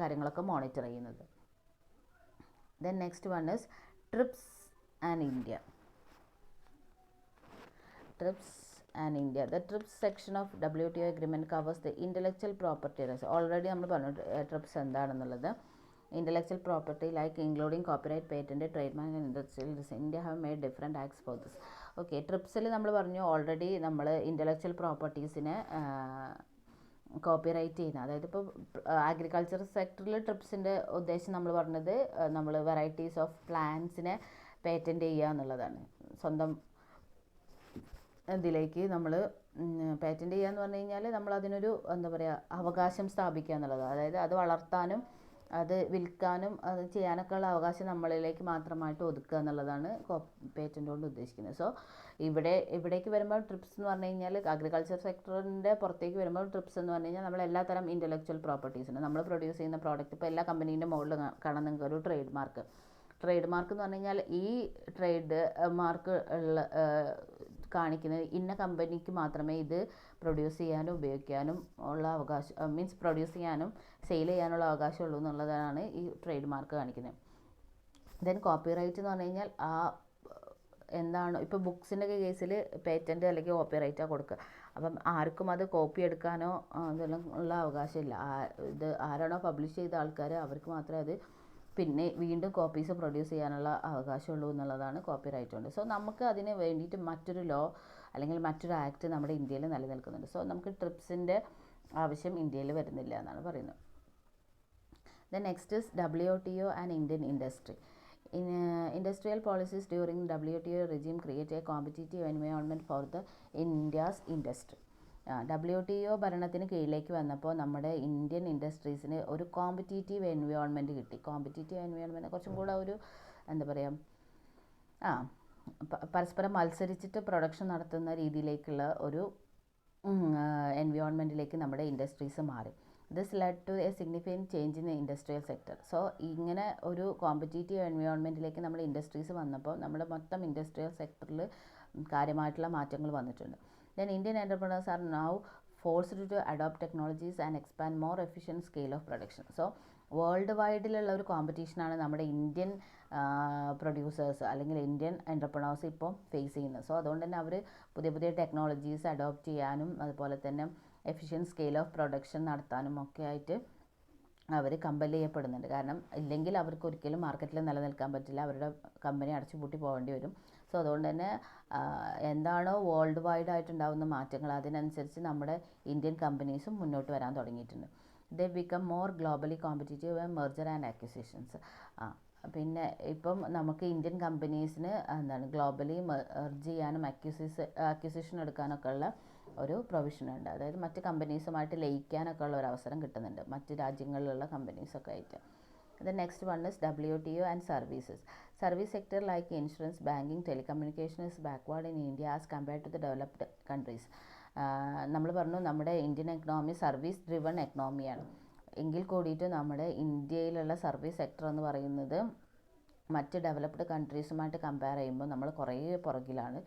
കാര്യങ്ങളൊക്കെ മോണിറ്റർ ചെയ്യുന്നത്. Then next one is TRIPS and India. TRIPS and India. The TRIPS section of WTO agreement covers the intellectual property rights. Already നമ്മൾ പറഞ്ഞു ട്രിപ്സ് എന്താണെന്നുള്ളത്. Intellectual property like including copyright, patent, trademark and industrial design. India have made different acts for this. Okay, ട്രിപ്സിൽ നമ്മൾ പറഞ്ഞു already നമ്മൾ intellectual പ്രോപ്പർട്ടീസിനെ copyright ചെയ്യുന്ന, അതായത് ഇപ്പോൾ agriculture സെക്ടറിൽ ട്രിപ്സിൻ്റെ ഉദ്ദേശം നമ്മൾ പറഞ്ഞത് നമ്മൾ വെറൈറ്റീസ് ഓഫ് പ്ലാന്റ്സിനെ പേറ്റൻറ്റ് ചെയ്യുക എന്നുള്ളതാണ്. സ്വന്തം ഇതിലേക്ക് നമ്മൾ പേറ്റൻറ്റ് ചെയ്യുക എന്ന് പറഞ്ഞു കഴിഞ്ഞാൽ നമ്മൾ അതിനൊരു എന്താ പറയുക അവകാശം സ്ഥാപിക്കുക എന്നുള്ളതാണ്. അതായത് അത് വളർത്താനും അത് വിൽക്കാനും അത് ചെയ്യാനൊക്കെ ഉള്ള അവകാശം നമ്മളിലേക്ക് മാത്രമായിട്ട് ഒതുക്കുക എന്നുള്ളതാണ് പേറ്റൻ്റ് കൊണ്ട് ഉദ്ദേശിക്കുന്നത്. സോ ഇവിടേക്ക് വരുമ്പോൾ ട്രിപ്സ് എന്ന് പറഞ്ഞു കഴിഞ്ഞാൽ അഗ്രികൾച്ചർ സെക്ടറിൻ്റെ പുറത്തേക്ക് വരുമ്പോൾ ട്രിപ്സ് എന്ന് പറഞ്ഞു കഴിഞ്ഞാൽ നമ്മൾ എല്ലാത്തരം ഇൻ്റലക്ച്വൽ പ്രോപ്പർട്ടീസിന് നമ്മൾ പ്രൊഡ്യൂസ് ചെയ്യുന്ന പ്രോഡക്റ്റ് ഇപ്പോൾ എല്ലാ കമ്പനീൻ്റെ മുകളിൽ കാണാൻ നിങ്ങൾക്ക് ഒരു ട്രേഡ് മാർക്ക് എന്ന് പറഞ്ഞു കഴിഞ്ഞാൽ ഈ ട്രേഡ് മാർക്ക് ഉള്ള കാണിക്കുന്നത് ഇന്ന കമ്പനിക്ക് മാത്രമേ ഇത് പ്രൊഡ്യൂസ് ചെയ്യാനും ഉപയോഗിക്കാനും ഉള്ള അവകാശം മീൻസ് പ്രൊഡ്യൂസ് ചെയ്യാനും സെയിൽ ചെയ്യാനുള്ള അവകാശമുള്ളൂ എന്നുള്ളതാണ് ഈ ട്രേഡ് മാർക്ക് കാണിക്കുന്നത്. ദെൻ കോപ്പിറൈറ്റ് എന്ന് പറഞ്ഞു കഴിഞ്ഞാൽ ആ എന്താണോ ഇപ്പോൾ ബുക്സിൻ്റെ കേസിൽ പേറ്റൻറ്റ് അല്ലെങ്കിൽ കോപ്പിറൈറ്റാണ് കൊടുക്കുക. അപ്പം ആർക്കും അത് കോപ്പി എടുക്കാനോ ഇതെല്ലാം ഉള്ള അവകാശമില്ല. ഇത് ആരാണോ പബ്ലിഷ് ചെയ്ത ആൾക്കാർ അവർക്ക് മാത്രമേ അത് പിന്നെ വീണ്ടും കോപ്പീസ് പ്രൊഡ്യൂസ് ചെയ്യാനുള്ള അവകാശമുള്ളൂ എന്നുള്ളതാണ് കോപ്പിറൈറ്റ് കൊണ്ട്. സോ നമുക്ക് അതിന് വേണ്ടിയിട്ട് മറ്റൊരു ലോ അല്ലെങ്കിൽ മറ്റൊരു ആക്ട് നമ്മുടെ ഇന്ത്യയിൽ നിലനിൽക്കുന്നുണ്ട്. സോ നമുക്ക് ട്രിപ്സിൻ്റെ ആവശ്യം ഇന്ത്യയിൽ വരുന്നില്ല എന്നാണ് പറയുന്നത്. Then next is WTO and Indian industry. Industrial policies during WTO regime create a competitive environment for the India's industry. WTO ഭരണത്തിന് കീഴിലേക്ക് വന്നപ്പോൾ നമ്മുടെ ഇന്ത്യൻ ഇൻഡസ്ട്രീസിന് ഒരു കോമ്പറ്റീറ്റീവ് എൻവയോൺമെൻറ്റ് കിട്ടി. കോമ്പറ്റീറ്റീവ് എൻവയോൺമെൻറ്റ് കുറച്ചും കൂടെ ഒരു എന്താ പറയുക പരസ്പരം മത്സരിച്ചിട്ട് പ്രൊഡക്ഷൻ നടത്തുന്ന രീതിയിലേക്കുള്ള ഒരു എൻവയോൺമെൻറ്റിലേക്ക് നമ്മുടെ ഇൻഡസ്ട്രീസ് മാറി. This led to a significant change in the industrial sector. So ഇങ്ങനെ ഒരു കോമ്പറ്റീറ്റീവ് എൻവയോൺമെൻറ്റിലേക്ക് നമ്മുടെ ഇൻഡസ്ട്രീസ് വന്നപ്പോൾ നമ്മുടെ മൊത്തം ഇൻഡസ്ട്രിയൽ സെക്ടറിൽ കാര്യമായിട്ടുള്ള മാറ്റങ്ങൾ വന്നിട്ടുണ്ട്. Then Indian entrepreneurs are now forced to adopt technologies and expand more efficient scale of production. So world വൈഡിലുള്ള ഒരു കോമ്പറ്റീഷനാണ് നമ്മുടെ ഇന്ത്യൻ പ്രൊഡ്യൂസേഴ്സ് അല്ലെങ്കിൽ ഇന്ത്യൻ എൻ്റർപ്രണേഴ്സ് ഇപ്പോൾ ഫേസ് ചെയ്യുന്നത്. സോ അതുകൊണ്ട് തന്നെ അവർ പുതിയ പുതിയ ടെക്നോളജീസ് അഡോപ്റ്റ് ചെയ്യാനും അതുപോലെ തന്നെ എഫിഷ്യൻറ്റ് സ്കെയിൽ ഓഫ് പ്രൊഡക്ഷൻ നടത്താനും ഒക്കെ ആയിട്ട് അവർ കമ്പൽ ചെയ്യപ്പെടുന്നുണ്ട്. കാരണം ഇല്ലെങ്കിൽ അവർക്ക് ഒരിക്കലും മാർക്കറ്റിൽ നിലനിൽക്കാൻ പറ്റില്ല, അവരുടെ കമ്പനി അടച്ചുപൂട്ടി പോകേണ്ടി വരും. സോ അതുകൊണ്ട് തന്നെ എന്താണോ വേൾഡ് വൈഡ് ആയിട്ടുണ്ടാകുന്ന മാറ്റങ്ങൾ അതിനനുസരിച്ച് നമ്മുടെ ഇന്ത്യൻ കമ്പനീസും മുന്നോട്ട് വരാൻ തുടങ്ങിയിട്ടുണ്ട്. ദേ become more globally competitive merger and acquisitions. പിന്നെ ഇപ്പം നമുക്ക് ഇന്ത്യൻ കമ്പനീസിന് എന്താണ് ഗ്ലോബലി മെർജ് ചെയ്യാനും അക്വിസിഷൻ എടുക്കാനൊക്കെ ഉള്ള ഒരു പ്രൊവിഷനുണ്ട്. അതായത് മറ്റ് കമ്പനീസുമായിട്ട് ലയിക്കാനൊക്കെ ഉള്ള ഒരു അവസരം കിട്ടുന്നുണ്ട് മറ്റ് രാജ്യങ്ങളിലുള്ള കമ്പനീസൊക്കെ ആയിട്ട്. The next one is WTO and services. Service sector like insurance, banking, telecommunication is backward in India as compared to the developed countries. നമ്മൾ പറഞ്ഞു നമ്മുടെ ഇന്ത്യൻ എക്കണോമി സർവീസ് ഡ്രിവൺ എക്കണോമിയാണ്. എങ്കിൽ കൂടിയിട്ട് നമ്മുടെ ഇന്ത്യയിലുള്ള സർവീസ് സെക്ടർ എന്ന് പറയുന്നത് മറ്റ് ഡെവലപ്ഡ് കൺട്രീസുമായിട്ട് കമ്പയർ ചെയ്യുമ്പോൾ നമ്മൾ കുറേ പുറകിലാണ്.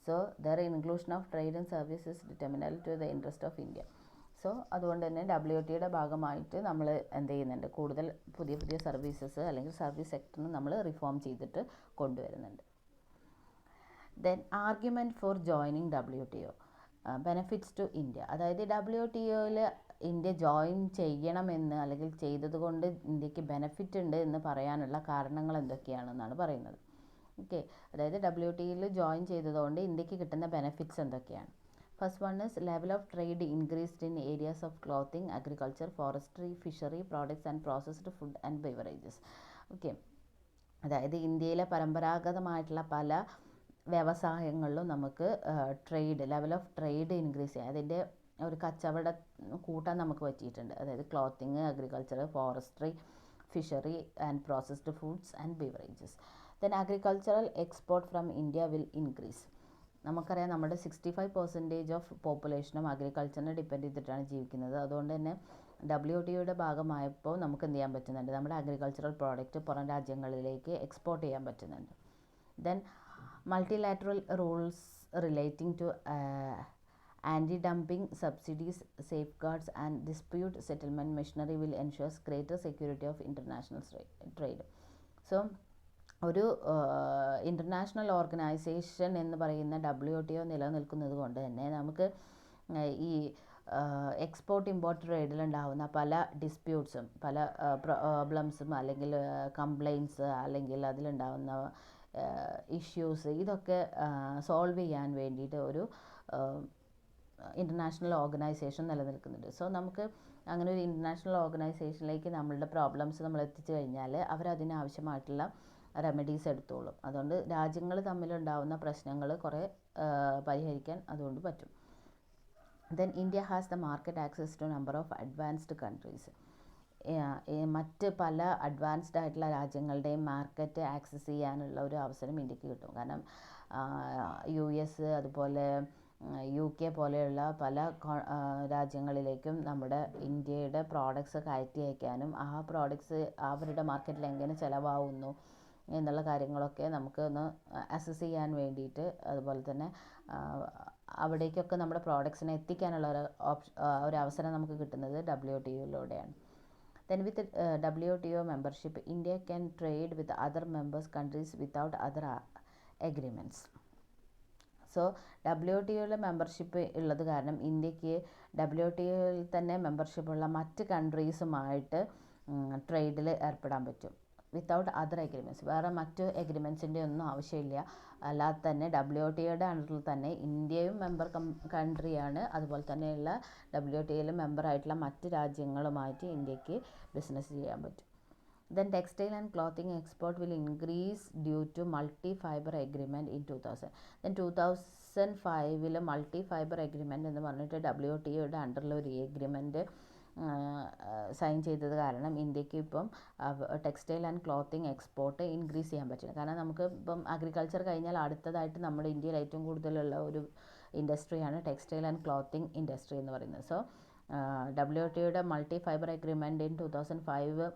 So their inclusion of trade and services detrimental to the interest of India. So അതുകൊണ്ട് തന്നെ WTOയുടെ ഭാഗമായിട്ട് നമ്മൾ എന്ത് ചെയ്യുന്നുണ്ട്, കൂടുതൽ പുതിയ പുതിയ സർവീസസ് അല്ലെങ്കിൽ സർവീസ് സെക്ടറിന് നമ്മൾ റിഫോം ചെയ്തിട്ട് കൊണ്ടുവരുന്നുണ്ട്. Then argument for joining WTO, benefits to India. അതായത് WTOയിൽ ഇന്ത്യ ജോയിൻ ചെയ്യണമെന്ന് അല്ലെങ്കിൽ ചെയ്തത് കൊണ്ട് ഇന്ത്യക്ക് ബെനഫിറ്റ് ഉണ്ട് എന്ന് പറയാനുള്ള കാരണങ്ങൾ എന്തൊക്കെയാണെന്നാണ് പറയുന്നത്. ഓക്കെ, അതായത് WTOയിൽ ജോയിൻ ചെയ്തതുകൊണ്ട് ഇന്ത്യക്ക് കിട്ടുന്ന ബെനഫിറ്റ്സ് എന്തൊക്കെയാണ്. First one is level of trade increased in areas of clothing, agriculture, forestry, fishery, products and processed food and beverages. Okay, അതായത് ഇന്ത്യയിലെ പരമ്പരാഗതമായിട്ടുള്ള പല വ്യവസായങ്ങളിലും നമുക്ക് ലെവൽ ഓഫ് ട്രേഡ് ഇൻക്രീസ് ചെയ്യാം, അതിൻ്റെ ഒരു കച്ചവടം കൂട്ടാൻ നമുക്ക് പറ്റിയിട്ടുണ്ട്. അതായത് clothing, agriculture, forestry, fishery and processed foods and beverages. Then agricultural export from India will increase. നമുക്കറിയാം നമ്മുടെ 65% ഓഫ് പോപ്പുലേഷനും അഗ്രികൾച്ചറിനെ ഡിപ്പെൻഡ് ചെയ്തിട്ടാണ് ജീവിക്കുന്നത്. അതുകൊണ്ട് തന്നെ WTOയുടെ ഭാഗമായപ്പോൾ നമുക്ക് എന്ത് ചെയ്യാൻ പറ്റുന്നുണ്ട്, നമ്മുടെ അഗ്രികൾച്ചറൽ പ്രോഡക്റ്റ് പുറം രാജ്യങ്ങളിലേക്ക് എക്സ്പോർട്ട് ചെയ്യാൻ പറ്റുന്നുണ്ട്. Then multilateral rules relating to anti dumping subsidies, safe guards and dispute settlement machinery will ensures greater security of international trade. So ഒരു ഇൻ്റർനാഷണൽ ഓർഗനൈസേഷൻ എന്ന് പറയുന്ന WTO നിലനിൽക്കുന്നത് കൊണ്ട് തന്നെ നമുക്ക് ഈ എക്സ്പോർട്ട് ഇമ്പോർട്ട് ട്രേഡിലുണ്ടാകുന്ന പല ഡിസ്പ്യൂട്ട്സും പല പ്രോബ്ലംസും അല്ലെങ്കിൽ കംപ്ലയിൻറ്റ്സ് അല്ലെങ്കിൽ അതിലുണ്ടാകുന്ന ഇഷ്യൂസ് ഇതൊക്കെ സോൾവ് ചെയ്യാൻ വേണ്ടിയിട്ട് ഒരു ഇൻ്റർനാഷണൽ ഓർഗനൈസേഷൻ നിലനിൽക്കുന്നുണ്ട്. സോ നമുക്ക് അങ്ങനെ ഒരു ഇൻ്റർനാഷണൽ ഓർഗനൈസേഷനിലേക്ക് നമ്മളുടെ പ്രോബ്ലംസ് നമ്മൾ എത്തിച്ചു കഴിഞ്ഞാൽ അവരതിനാവശ്യമായിട്ടുള്ള റെമഡീസ് എടുത്തോളും. അതുകൊണ്ട് രാജ്യങ്ങൾ തമ്മിലുണ്ടാവുന്ന പ്രശ്നങ്ങൾ കുറേ പരിഹരിക്കാൻ അതുകൊണ്ട് പറ്റും. Then India has the market access to number of advanced countries. മറ്റ് പല അഡ്വാൻസ്ഡ് ആയിട്ടുള്ള രാജ്യങ്ങളുടെയും മാർക്കറ്റ് ആക്സസ് ചെയ്യാനുള്ള ഒരു അവസരം ഇന്ത്യക്ക് കിട്ടും. കാരണം US അതുപോലെ UK പോലെയുള്ള പല രാജ്യങ്ങളിലേക്കും നമ്മുടെ ഇന്ത്യയുടെ പ്രോഡക്ട്സ് കയറ്റി അയക്കാനും ആ പ്രോഡക്ട്സ് അവരുടെ മാർക്കറ്റിൽ എങ്ങനെ ചിലവാകുന്നു എന്നുള്ള കാര്യങ്ങളൊക്കെ നമുക്ക് ഒന്ന് അസസ് ചെയ്യാൻ വേണ്ടിയിട്ട്, അതുപോലെ തന്നെ അവിടേക്കൊക്കെ നമ്മുടെ പ്രോഡക്ട്സിനെ എത്തിക്കാനുള്ള ഒരു അവസരം നമുക്ക് കിട്ടുന്നത് WTOയിലൂടെയാണ്. Then with WTO membership, India can trade with other members countries without other agreements. So WTOയിൽ മെമ്പർഷിപ്പ് ഉള്ളത് കാരണം ഇന്ത്യക്ക് WTOയിൽ തന്നെ മെമ്പർഷിപ്പുള്ള മറ്റ് കൺട്രീസുമായിട്ട് ട്രേഡിൽ ഏർപ്പെടാൻ പറ്റും. വിത്തൗട്ട് അതർ എഗ്രിമെൻറ്റ്സ്, വേറെ മറ്റ് എഗ്രിമെൻറ്റ്സിൻ്റെ ഒന്നും ആവശ്യമില്ല. അല്ലാതെ തന്നെ WTOയുടെ അണ്ടറിൽ തന്നെ ഇന്ത്യയും മെമ്പർ കൺട്രിയാണ്. അതുപോലെ തന്നെയുള്ള WTOയിൽ മെമ്പറായിട്ടുള്ള മറ്റ് രാജ്യങ്ങളുമായിട്ട് ഇന്ത്യക്ക് ബിസിനസ് ചെയ്യാൻ പറ്റും. Then textile and clothing export will increase due to multi-fiber agreement in 2000. Then 2005 multi-fiber agreement എന്ന് പറഞ്ഞിട്ട് WTOയുടെ അണ്ടറിൽ ഒരു എഗ്രിമെൻറ്റ് സൈൻ ചെയ്തത് കാരണം ഇന്ത്യക്ക് ഇപ്പം textile and clothing export increase ചെയ്യാൻ പറ്റില്ല. കാരണം നമുക്ക് ഇപ്പം അഗ്രികൾച്ചർ കഴിഞ്ഞാൽ അടുത്തതായിട്ട് നമ്മുടെ ഇന്ത്യയിൽ ഏറ്റവും കൂടുതലുള്ള ഒരു ഇൻഡസ്ട്രിയാണ് ടെക്സ്റ്റൈൽ ആൻഡ് ക്ലോത്തിങ് ഇൻഡസ്ട്രി എന്ന് പറയുന്നത്. സോ WTOയുടെ മൾട്ടി ഫൈബർ എഗ്രിമെൻറ്റ് ഇൻ 2005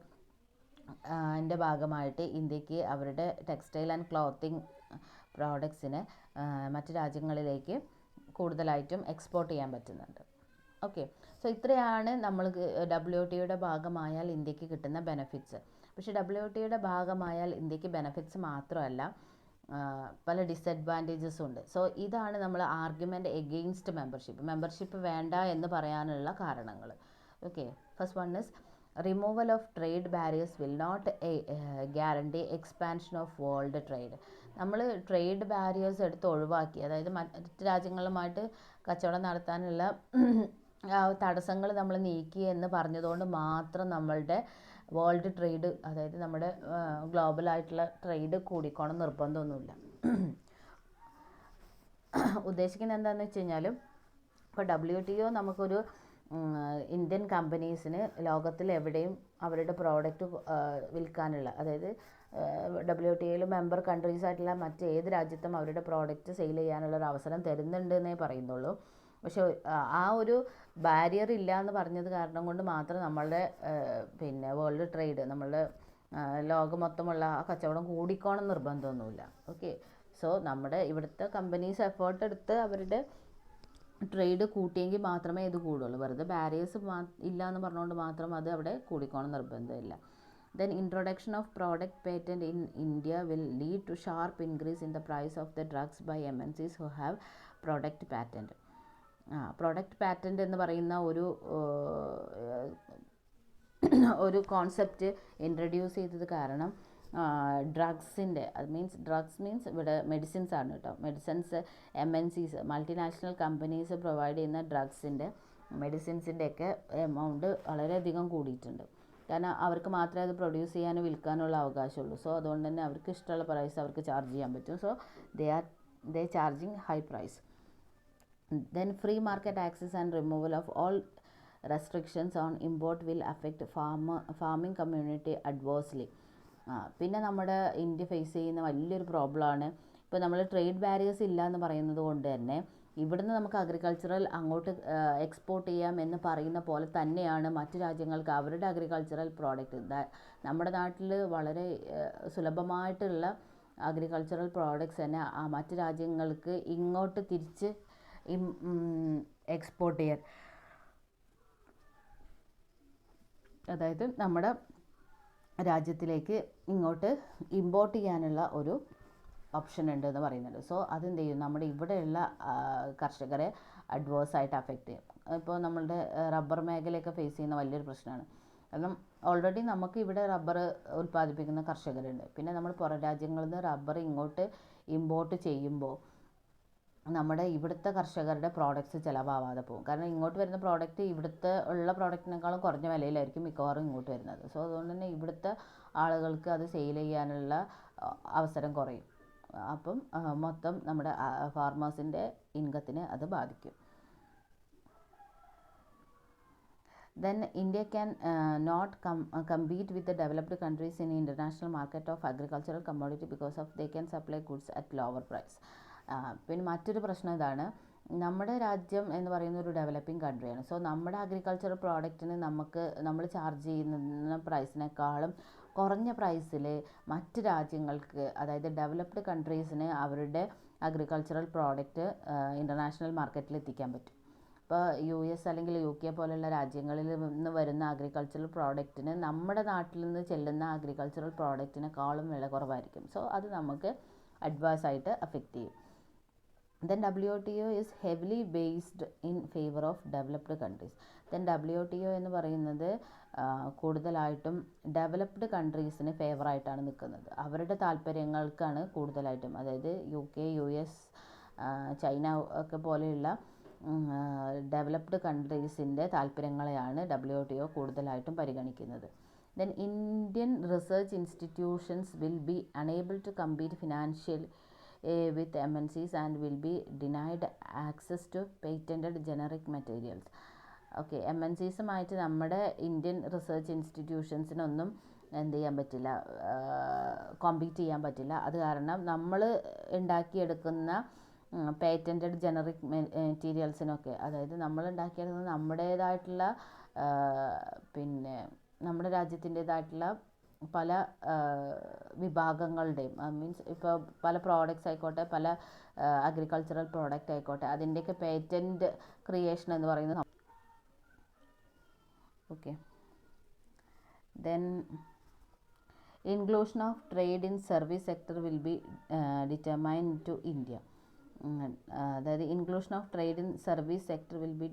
ൻ്റെ ഭാഗമായിട്ട് ഇന്ത്യക്ക് അവരുടെ ടെക്സ്റ്റൈൽ ആൻഡ് ക്ലോത്തിങ് പ്രോഡക്ട്സിനെ മറ്റ് രാജ്യങ്ങളിലേക്ക് കൂടുതലായിട്ടും എക്സ്പോർട്ട് ചെയ്യാൻ പറ്റുന്നുണ്ട്. ഓക്കെ, സോ ഇത്രയാണ് നമ്മൾക്ക് WTOയുടെ ഭാഗമായാൽ ഇന്ത്യക്ക് കിട്ടുന്ന ബെനഫിറ്റ്സ്. പക്ഷേ WTOയുടെ ഭാഗമായാൽ ഇന്ത്യക്ക് ബെനഫിറ്റ്സ് മാത്രമല്ല, പല ഡിസഡ്വാൻറ്റേജസും ഉണ്ട്. സോ ഇതാണ് നമ്മൾ ആർഗ്യുമെൻറ്റ് എഗെയിൻസ്റ്റ് മെമ്പർഷിപ്പ് വേണ്ട എന്ന് പറയാനുള്ള കാരണങ്ങൾ. Okay, first one is removal of trade barriers will not guarantee expansion of world trade. നമ്മൾ ട്രേഡ് ബാരിയേഴ്സ് എടുത്ത് ഒഴിവാക്കി, അതായത് മറ്റ് രാജ്യങ്ങളുമായിട്ട് കച്ചവടം നടത്താനുള്ള തടസ്സങ്ങൾ നമ്മൾ നീക്കി എന്ന് പറഞ്ഞതുകൊണ്ട് മാത്രം നമ്മളുടെ വേൾഡ് ട്രേഡ്, അതായത് നമ്മുടെ ഗ്ലോബലായിട്ടുള്ള ട്രേഡ് കൂടിക്കോണം നിർബന്ധമൊന്നുമില്ല. ഉദ്ദേശിക്കുന്നത് എന്താണെന്ന് വെച്ച് കഴിഞ്ഞാൽ, ഇപ്പോൾ WTO നമുക്കൊരു ഇന്ത്യൻ കമ്പനീസിന് ലോകത്തിൽ എവിടെയും അവരുടെ പ്രോഡക്റ്റ് വിൽക്കാനുള്ള, അതായത് WTOയിൽ മെമ്പർ കൺട്രീസ് ആയിട്ടുള്ള മറ്റേത് രാജ്യത്തും അവരുടെ പ്രോഡക്റ്റ് സെയിൽ ചെയ്യാനുള്ള ഒരു അവസരം തരുന്നുണ്ട് എന്നേ പറയുന്നുള്ളൂ. പക്ഷെ ആ ഒരു ബാരിയർ ഇല്ല എന്ന് പറഞ്ഞത് കാരണം കൊണ്ട് മാത്രം നമ്മളുടെ വേൾഡ് ട്രേഡ്, നമ്മളുടെ ലോകം മൊത്തമുള്ള ആ കച്ചവടം കൂടിക്കോണം നിർബന്ധമൊന്നുമില്ല. ഓക്കെ, സോ നമ്മുടെ ഇവിടുത്തെ കമ്പനീസ് എഫേർട്ട് എടുത്ത് അവരുടെ ട്രേഡ് കൂട്ടിയെങ്കിൽ മാത്രമേ ഇത് കൂടുള്ളൂ. വെറുതെ ബാരിയേഴ്സ് ഇല്ല എന്ന് പറഞ്ഞുകൊണ്ട് മാത്രം അത് അവിടെ കൂടിക്കോണം നിർബന്ധമില്ല. Then introduction of product patent in India will lead to sharp increase in the price of the drugs by MNCs who have product patent. Product patent എന്ന് പറയുന്ന ഒരു കോൺസെപ്റ്റ് ഇൻട്രൊഡ്യൂസ് ചെയ്തത് കാരണം ഡ്രഗ്സിൻ്റെ, അത് ഡ്രഗ്സ് മീൻസ് ഇവിടെ മെഡിസിൻസ് ആണ് കേട്ടോ. MNCs multinational companies provide ചെയ്യുന്ന ഡ്രഗ്സിൻ്റെ, മെഡിസിൻസിൻ്റെ ഒക്കെ എമൗണ്ട് വളരെയധികം കൂടിയിട്ടുണ്ട്. കാരണം അവർക്ക് മാത്രമേ അത് പ്രൊഡ്യൂസ് ചെയ്യാനും വിൽക്കാനുള്ള അവകാശമുള്ളൂ. സോ അതുകൊണ്ട് തന്നെ അവർക്ക് ഇഷ്ടമുള്ള പ്രൈസ് അവർക്ക് ചാർജ് ചെയ്യാൻ പറ്റും. So they charging high price. Then free market access and removal of all restrictions on import will affect farming community adversely. പിന്നെ നമ്മുടെ ഇന്ത്യ ഫേസ് ചെയ്യുന്ന വലിയൊരു പ്രോബ്ലമാണ്, ഇപ്പോൾ നമ്മൾ ട്രേഡ് ബാരിയേഴ്സ് ഇല്ല എന്ന് പറയുന്നത് കൊണ്ട് തന്നെ ഇവിടുന്ന് നമുക്ക് അഗ്രികൾച്ചറൽ അങ്ങോട്ട് എക്സ്പോർട്ട് ചെയ്യാം എന്ന് പറയുന്ന പോലെ തന്നെയാണ് മറ്റ് രാജ്യങ്ങൾക്ക് അവരുടെ അഗ്രികൾച്ചറൽ പ്രോഡക്റ്റ്, നമ്മുടെ നാട്ടിൽ വളരെ സുലഭമായിട്ടുള്ള അഗ്രികൾച്ചറൽ പ്രോഡക്ട്സ് തന്നെ മറ്റ് രാജ്യങ്ങൾക്ക് ഇങ്ങോട്ട് തിരിച്ച് എക്സ്പോർട്ട് ചെയ്യാൻ, അതായത് നമ്മുടെ രാജ്യത്തിലേക്ക് ഇങ്ങോട്ട് ഇമ്പോർട്ട് ചെയ്യാനുള്ള ഒരു ഓപ്ഷൻ ഉണ്ട് എന്ന് പറയുന്നുണ്ട്. സോ അതെന്ത് ചെയ്യും, നമ്മുടെ ഇവിടെയുള്ള കർഷകരെ അഡ്വേഴ്സായിട്ട് അഫക്റ്റ് ചെയ്യും. ഇപ്പോൾ നമ്മളുടെ റബ്ബർ മേഖലയൊക്കെ ഫേസ് ചെയ്യുന്ന വലിയൊരു പ്രശ്നമാണ്. കാരണം ഓൾറെഡി നമുക്ക് ഇവിടെ റബ്ബർ ഉൽപ്പാദിപ്പിക്കുന്ന കർഷകരുണ്ട്. പിന്നെ നമ്മൾ പുറം രാജ്യങ്ങളിൽ നിന്ന് റബ്ബർ ഇങ്ങോട്ട് ഇമ്പോർട്ട് ചെയ്യുമ്പോൾ നമ്മുടെ ഇവിടുത്തെ കർഷകരുടെ പ്രോഡക്റ്റ്സ് ചിലവാകാതെ പോകും. കാരണം ഇങ്ങോട്ട് വരുന്ന പ്രോഡക്റ്റ് ഇവിടുത്തെ ഉള്ള പ്രോഡക്റ്റിനേക്കാളും കുറഞ്ഞ വിലയിലായിരിക്കും മിക്കവാറും ഇങ്ങോട്ട് വരുന്നത്. സോ അതുകൊണ്ട് തന്നെ ഇവിടുത്തെ ആളുകൾക്ക് അത് സെയിൽ ചെയ്യാനുള്ള അവസരം കുറയും. അപ്പം മൊത്തം നമ്മുടെ ഫാർമേഴ്സിൻ്റെ ഇൻകത്തിനെ അത് ബാധിക്കും. then India can not compete with the developed countries in international market of agricultural commodity because of they can supply goods at lower price. പിന്നെ മറ്റൊരു പ്രശ്നം ഇതാണ്, നമ്മുടെ രാജ്യം എന്ന് പറയുന്ന ഒരു ഡെവലപ്പിംഗ് കൺട്രിയാണ്. സോ നമ്മുടെ അഗ്രികൾച്ചറൽ പ്രോഡക്റ്റിന് നമ്മൾ ചാർജ് ചെയ്യുന്ന പ്രൈസിനേക്കാളും കുറഞ്ഞ പ്രൈസിൽ മറ്റ് രാജ്യങ്ങൾക്ക്, അതായത് ഡെവലപ്ഡ് കൺട്രീസിന് അവരുടെ അഗ്രികൾച്ചറൽ പ്രോഡക്റ്റ് ഇൻ്റർനാഷണൽ മാർക്കറ്റിൽ എത്തിക്കാൻ പറ്റും. ഇപ്പോൾ US അല്ലെങ്കിൽ UK പോലുള്ള രാജ്യങ്ങളിൽ നിന്ന് വരുന്ന അഗ്രികൾച്ചറൽ പ്രോഡക്റ്റിന് നമ്മുടെ നാട്ടിൽ നിന്ന് ചെല്ലുന്ന അഗ്രികൾച്ചറൽ പ്രോഡക്റ്റിനേക്കാളും വില കുറവായിരിക്കും. സോ അത് നമുക്ക് അഡ്വേഴ്സ് ആയിട്ട് അഫക്റ്റ് ചെയ്യും. Then WTO is heavily based in favor of developed countries. Then WTO എന്ന് പറയുന്നത് കൂടുതലായിട്ടും ഡെവലപ്ഡ് കൺട്രീസിന് ഫേവറായിട്ടാണ് നിൽക്കുന്നത്. അവരുടെ താല്പര്യങ്ങൾക്കാണ് കൂടുതലായിട്ടും, അതായത് UK, US, ചൈന ഒക്കെ പോലെയുള്ള ഡെവലപ്ഡ് കൺട്രീസിൻ്റെ താല്പര്യങ്ങളെയാണ് WTO കൂടുതലായിട്ടും പരിഗണിക്കുന്നത്. Then Indian research institutions will be unable to compete financially with MNCs and will be denied access to patented generic materials. Okay, MNCസുമായിട്ട് നമ്മുടെ ഇന്ത്യൻ റിസർച്ച് ഇൻസ്റ്റിറ്റ്യൂഷൻസിനൊന്നും എന്ത് ചെയ്യാൻ പറ്റില്ല, കോമ്പീറ്റ് ചെയ്യാൻ പറ്റില്ല. അത് കാരണം നമ്മൾ ഉണ്ടാക്കിയെടുക്കുന്ന പേറ്റൻറ്റഡ് ജനറിക് മെറ്റീരിയൽസിനൊക്കെ, അതായത് നമ്മൾ ഉണ്ടാക്കിയെടുക്കുന്ന നമ്മുടേതായിട്ടുള്ള പിന്നെ നമ്മുടെ രാജ്യത്തിൻ്റേതായിട്ടുള്ള പല വിഭാഗങ്ങളുടെയും, മീൻസ് ഇപ്പോൾ പല പ്രോഡക്റ്റ്സ് ആയിക്കോട്ടെ, പല അഗ്രികൾച്ചറൽ പ്രോഡക്റ്റ് ആയിക്കോട്ടെ, അതിൻ്റെയൊക്കെ പേറ്റൻറ്റ് ക്രിയേഷൻ എന്ന് പറയുന്നത്. Okay, then inclusion of trade in service sector will be determined to India. അതായത് inclusion of trade in service sector will be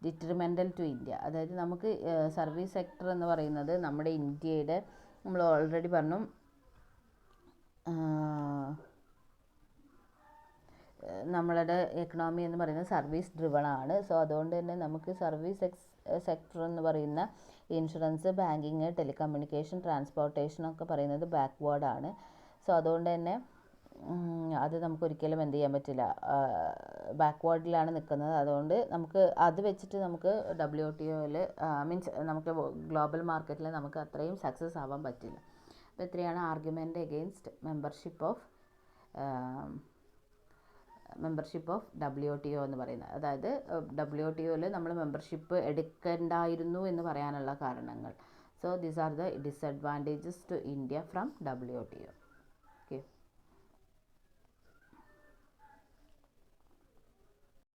detrimental to India. അതായത് നമുക്ക് സർവീസ് സെക്ടർ എന്ന് പറയുന്നത് നമ്മുടെ ഇന്ത്യയുടെ, നമ്മൾ ഓൾറെഡി പറഞ്ഞു, നമ്മളുടെ എക്കണോമി എന്ന് പറയുന്നത് സർവീസ് ഡ്രിവൺ ആണ്. സോ അതുകൊണ്ട് തന്നെ നമുക്ക് സർവീസ് സെക്ടർ എന്ന് പറയുന്ന ഇൻഷുറൻസ്, ബാങ്കിങ്, ടെലികമ്മ്യൂണിക്കേഷൻ, ട്രാൻസ്പോർട്ടേഷൻ ഒക്കെ പറയുന്നത് ബാക്ക്വേർഡാണ്. സോ അതുകൊണ്ട് തന്നെ അത് നമുക്കൊരിക്കലും എന്ത് ചെയ്യാൻ പറ്റില്ല, ബാക്ക്വേർഡിലാണ് നിൽക്കുന്നത്. അതുകൊണ്ട് നമുക്ക് അത് വെച്ചിട്ട് നമുക്ക് WTOയിൽ മീൻസ് നമുക്ക് ഗ്ലോബൽ മാർക്കറ്റിൽ നമുക്ക് അത്രയും സക്സസ് ആവാൻ പറ്റില്ല. അപ്പോൾ ഇത്രയാണ് argument against membership of WTO എന്ന് പറയുന്നത്. അതായത് WTOയിൽ നമ്മൾ മെമ്പർഷിപ്പ് എടുക്കേണ്ടായിരുന്നു എന്ന് പറയാനുള്ള കാരണങ്ങൾ. So these are the disadvantages to India from WTO.